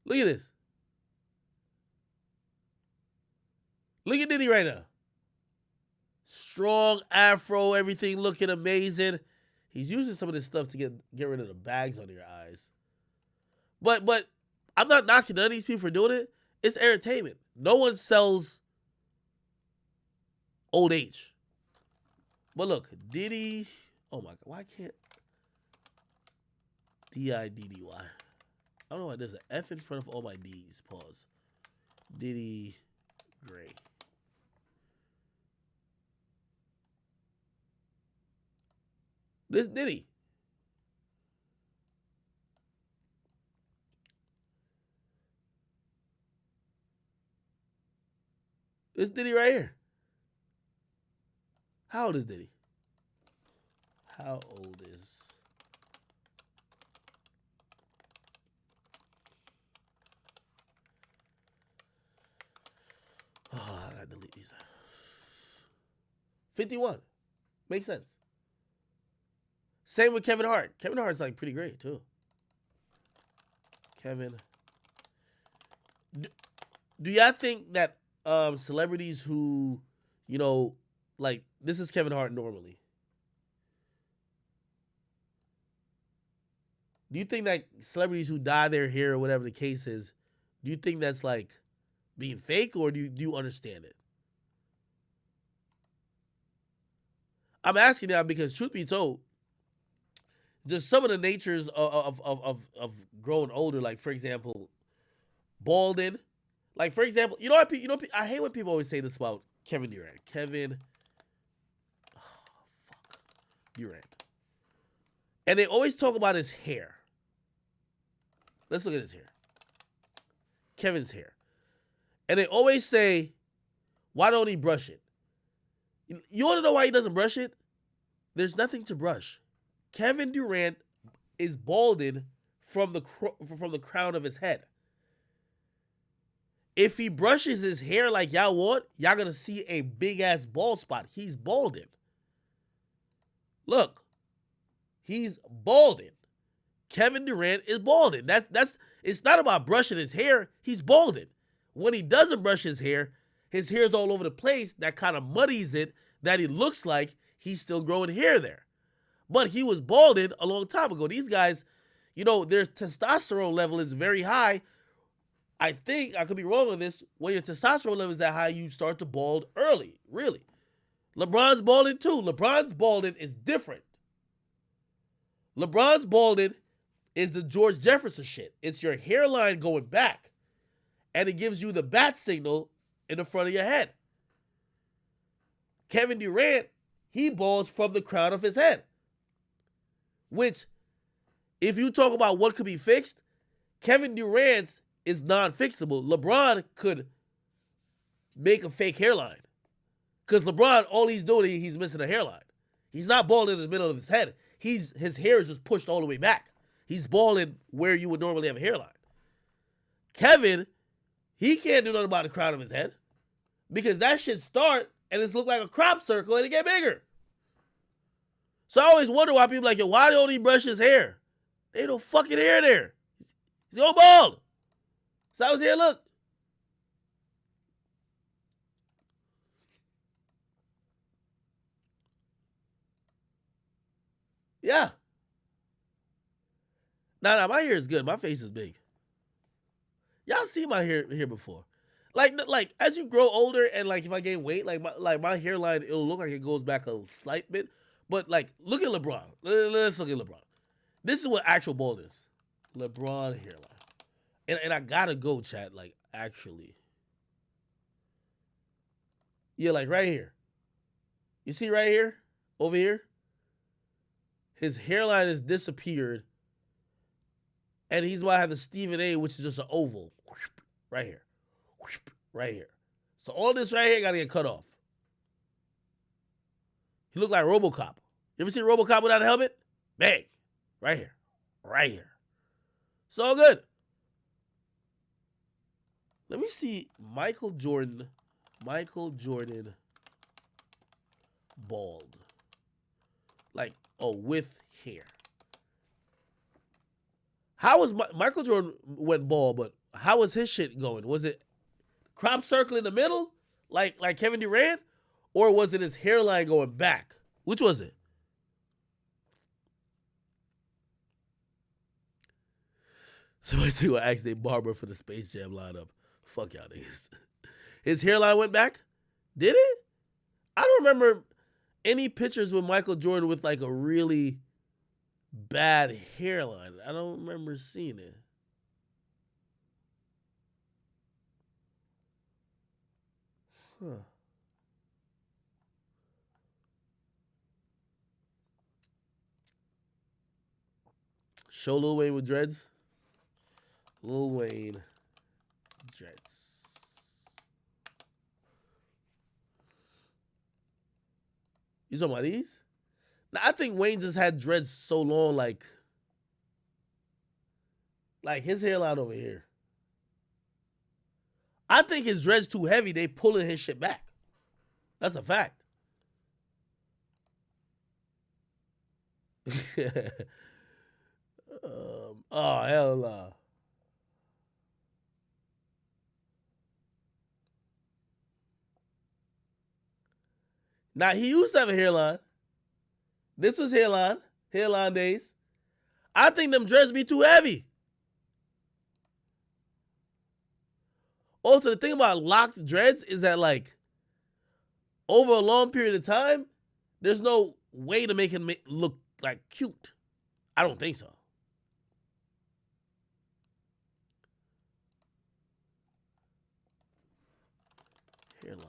Look at this. Look at Diddy right now. Strong afro, everything looking amazing. He's using some of this stuff to get rid of the bags under your eyes. But I'm not knocking none of these people for doing it. It's entertainment. No one sells old age. But look, Diddy. Oh my God, why can't D-I-D-D-Y? I don't know why there's an F in front of all my D's. Pause. Diddy Gray. This Diddy. This Diddy right here. How old is Diddy? How old is... Oh, I gotta delete these. 51. Makes sense. Same with Kevin Hart. Kevin Hart's like pretty great too. Kevin. Do y'all think that celebrities who, you know, like this is Kevin Hart normally. Do you think that celebrities who dye their hair or whatever the case is, do you think that's like being fake or do you understand it? I'm asking now because truth be told, just some of the natures of growing older, like for example, balding. Like for example, I hate when people always say this about Kevin Durant. Durant. And they always talk about his hair. Let's look at his hair. Kevin's hair. And they always say, why don't he brush it? You want to know why he doesn't brush it? There's nothing to brush. Kevin Durant is balding from the crown of his head. If he brushes his hair like y'all want, y'all gonna see a big ass bald spot. He's balding. Look, he's balding. Kevin Durant is balding. That's it's not about brushing his hair. He's balding. When he doesn't brush his hair's all over the place. That kind of muddies it. That he looks like he's still growing hair there. But he was balding a long time ago. These guys, you know, their testosterone level is very high. I think, I could be wrong on this, when your testosterone level is that high, you start to bald early, really. LeBron's balding too. LeBron's balding is different. LeBron's balding is the George Jefferson shit. It's your hairline going back, and it gives you the bat signal in the front of your head. Kevin Durant, he balds from the crown of his head. Which, if you talk about what could be fixed, Kevin Durant's is non-fixable. LeBron could make a fake hairline. Because LeBron, all he's doing, he's missing a hairline. He's not balding in the middle of his head. His hair is just pushed all the way back. He's balding where you would normally have a hairline. Kevin, he can't do nothing about the crown of his head. Because that shit start and it's look like a crop circle and it get bigger. So I always wonder why people are like, yo, why don't he brush his hair? There ain't no fucking hair there. He's all bald. So I was here, look. Yeah. Nah, my hair is good. My face is big. Y'all see my hair here before. Like as you grow older and like if I gain weight, like my hairline, it'll look like it goes back a slight bit. But like, look at LeBron. Let's look at LeBron. This is what actual bald is. LeBron hairline. And I gotta go, chat, like, actually. Yeah, like right here. You see right here? Over here? His hairline has disappeared. And he's about to have the Stephen A, which is just an oval. Right here. Right here. So all this right here got to get cut off. He looked like RoboCop. You ever seen RoboCop without a helmet? Bang. Right here. Right here. It's all good. Let me see Michael Jordan. Michael Jordan bald. Like, oh, with hair. How was Michael Jordan went bald, but how was his shit going? Was it crop circle in the middle, like Kevin Durant, or was it his hairline going back? Which was it? Somebody will ask their barber for the Space Jam lineup. Fuck y'all niggas. His hairline went back? Did it? I don't remember any pictures with Michael Jordan with like a really bad hairline. I don't remember seeing it. Huh. Show Lil Wayne with dreads. Lil Wayne dreads. You talking about these? Now, I think Wayne just had dreads so long, like his hairline over here. I think his dreads too heavy. They pulling his shit back. That's a fact. Oh, hell no. Now, he used to have a hairline. This was hairline days. I think them dreads be too heavy. Also, the thing about locked dreads is that, like, over a long period of time, there's no way to make him look, like, cute. I don't think so. Hairline.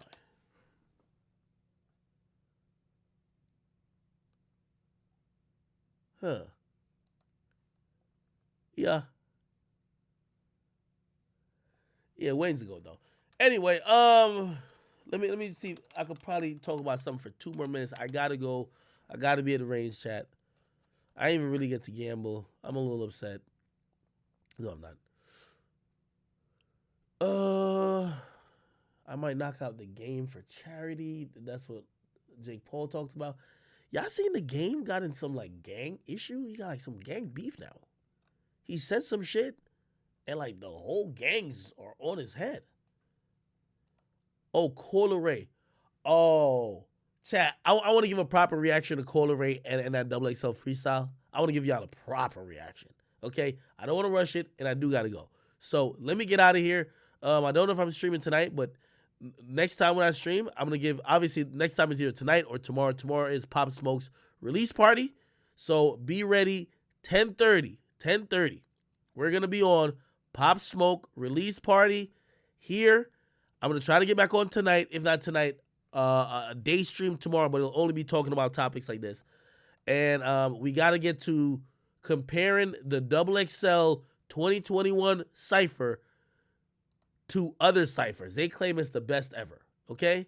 Huh. Yeah. Yeah, Wayne's ago though. Anyway, let me see. I could probably talk about something for 2 more minutes. I gotta go. I gotta be at the range, chat. I didn't even really get to gamble. I'm a little upset. No, I'm not. I might knock out the game for charity. That's what Jake Paul talked about. Y'all seen the game got in some like gang issue? He got like some gang beef now. He said some shit and like the whole gangs are on his head. Oh, Cola Ray. Oh, chat. I want to give a proper reaction to Cola Ray and that double XL freestyle. I want to give y'all a proper reaction. Okay? I don't want to rush it and I do got to go. So let me get out of here. I don't know if I'm streaming tonight, but next time when I stream, I'm going to give, obviously, next time is either tonight or tomorrow. Tomorrow is Pop Smoke's release party. So be ready, 10:30. We're going to be on Pop Smoke release party here. I'm going to try to get back on tonight. If not tonight, a day stream tomorrow, but it'll only be talking about topics like this. And we got to get to comparing the Double XL 2021 Cypher to other ciphers. They claim it's the best ever. Okay?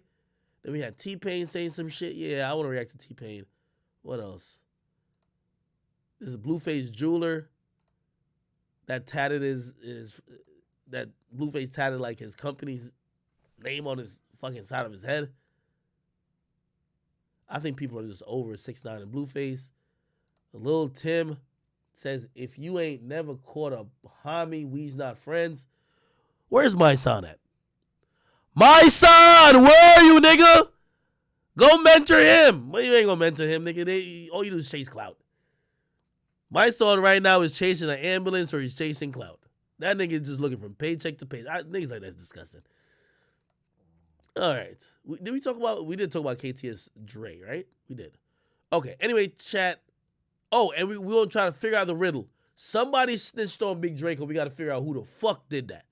Then we had T-Pain saying some shit. Yeah, I want to react to T-Pain. What else? This is Blueface Jeweler. That tatted that Blueface tatted like his company's name on his fucking side of his head. I think people are just over 6ix9ine and Blueface. Lil Tim says, if you ain't never caught a homie, we's not friends. Where's my son at? My son, where are you, nigga? Go mentor him. Well, you ain't gonna mentor him, nigga. All you do is chase clout. My son right now is chasing an ambulance or he's chasing clout. That nigga is just looking from paycheck to paycheck. Niggas like that's disgusting. All right. We did talk about KTS Dre, right? We did. Okay. Anyway, chat. Oh, and we gonna try to figure out the riddle. Somebody snitched on Big Draco. We got to figure out who the fuck did that.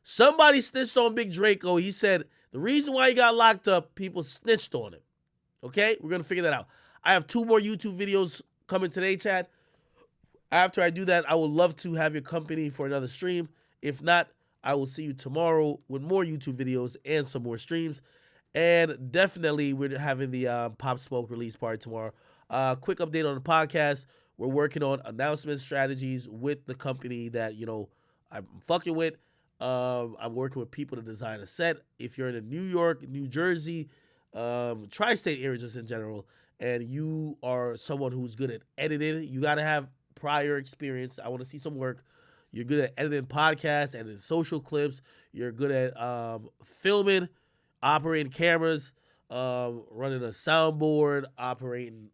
Somebody snitched on Big Draco. He said the reason why he got locked up, people snitched on him. Okay? We're going to figure that out. I have 2 more YouTube videos coming today, Chad. After I do that, I would love to have your company for another stream. If not, I will see you tomorrow with more YouTube videos and some more streams. And definitely, we're having the Pop Smoke release party tomorrow. Quick update on the podcast. We're working on announcement strategies with the company that, I'm fucking with. I'm working with people to design a set. If you're in New York, New Jersey, tri-state areas just in general, and you are someone who's good at editing, you got to have prior experience. I want to see some work. You're good at editing podcasts, editing social clips. You're good at filming, operating cameras, running a soundboard, operating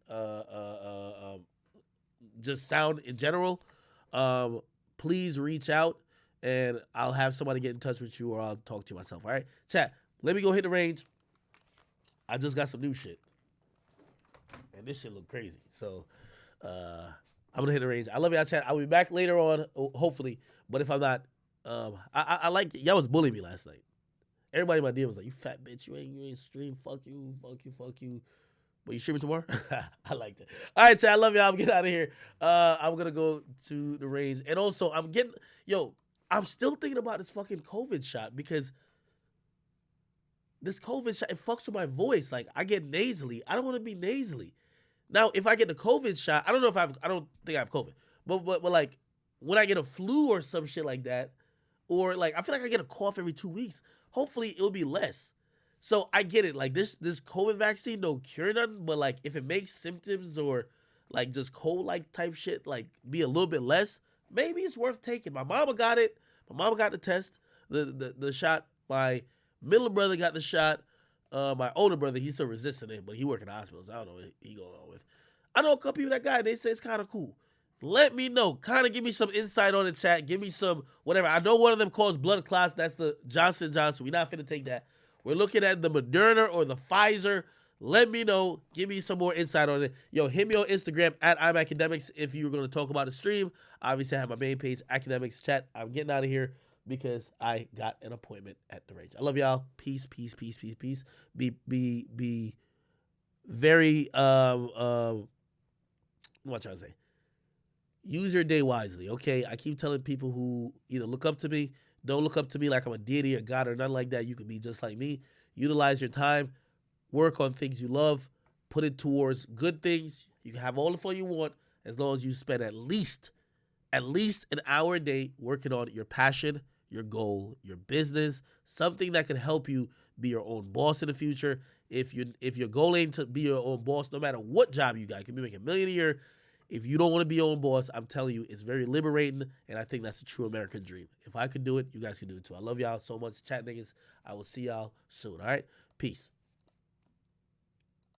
just sound in general. Please reach out, and I'll have somebody get in touch with you, or I'll talk to you myself. All right, chat. Let me go hit the range. I just got some new shit, and this shit look crazy. So I'm gonna hit the range. I love y'all, chat. I'll be back later on, hopefully. But if I'm not, I like y'all was bullying me last night. Everybody in my DM was like, "You fat bitch, you ain't stream. Fuck you, fuck you, fuck you." But you streaming tomorrow? I like that. All right, chat. I love y'all. I'm getting out of here. I'm gonna go to the range, and also I'm still thinking about this fucking COVID shot, because this COVID shot, it fucks with my voice. Like, I get nasally. I don't want to be nasally. Now, if I get the COVID shot, I don't think I have COVID, but like when I get a flu or some shit like that, or like I feel like I get a cough every 2 weeks. Hopefully, it'll be less. So I get it. Like this COVID vaccine don't cure nothing, but like if it makes symptoms or like just cold like type shit like be a little bit less, maybe it's worth taking. My mama got it. My mama got the test, the shot. My middle brother got the shot. My older brother, he's still resisting it, but he work in the hospital, so I don't know what he going on with. I know a couple people that got it. They say it's kind of cool. Let me know. Kind of give me some insight on the chat. Give me some whatever. I know one of them calls blood clots. That's the Johnson & Johnson. We're not finna take that. We're looking at the Moderna or the Pfizer. Let me know. Give me some more insight on it. Yo, hit me on Instagram at Akademiks if you're going to talk about the stream. Obviously, I have my main page, Akademiks chat. I'm getting out of here because I got an appointment at the range. I love y'all. Peace, peace, peace, peace, peace. Be very, what am I trying to say? Use your day wisely, okay? I keep telling people who either look up to me, don't look up to me like I'm a deity or God or nothing like that. You could be just like me. Utilize your time. Work on things you love. Put it towards good things. You can have all the fun you want as long as you spend at least an hour a day working on your passion, your goal, your business, something that can help you be your own boss in the future. If your goal ain't to be your own boss, no matter what job you got, you can be making $1 million a year. If you don't want to be your own boss, I'm telling you, it's very liberating, and I think that's a true American dream. If I could do it, you guys can do it too. I love y'all so much, chat niggas. I will see y'all soon, all right? Peace.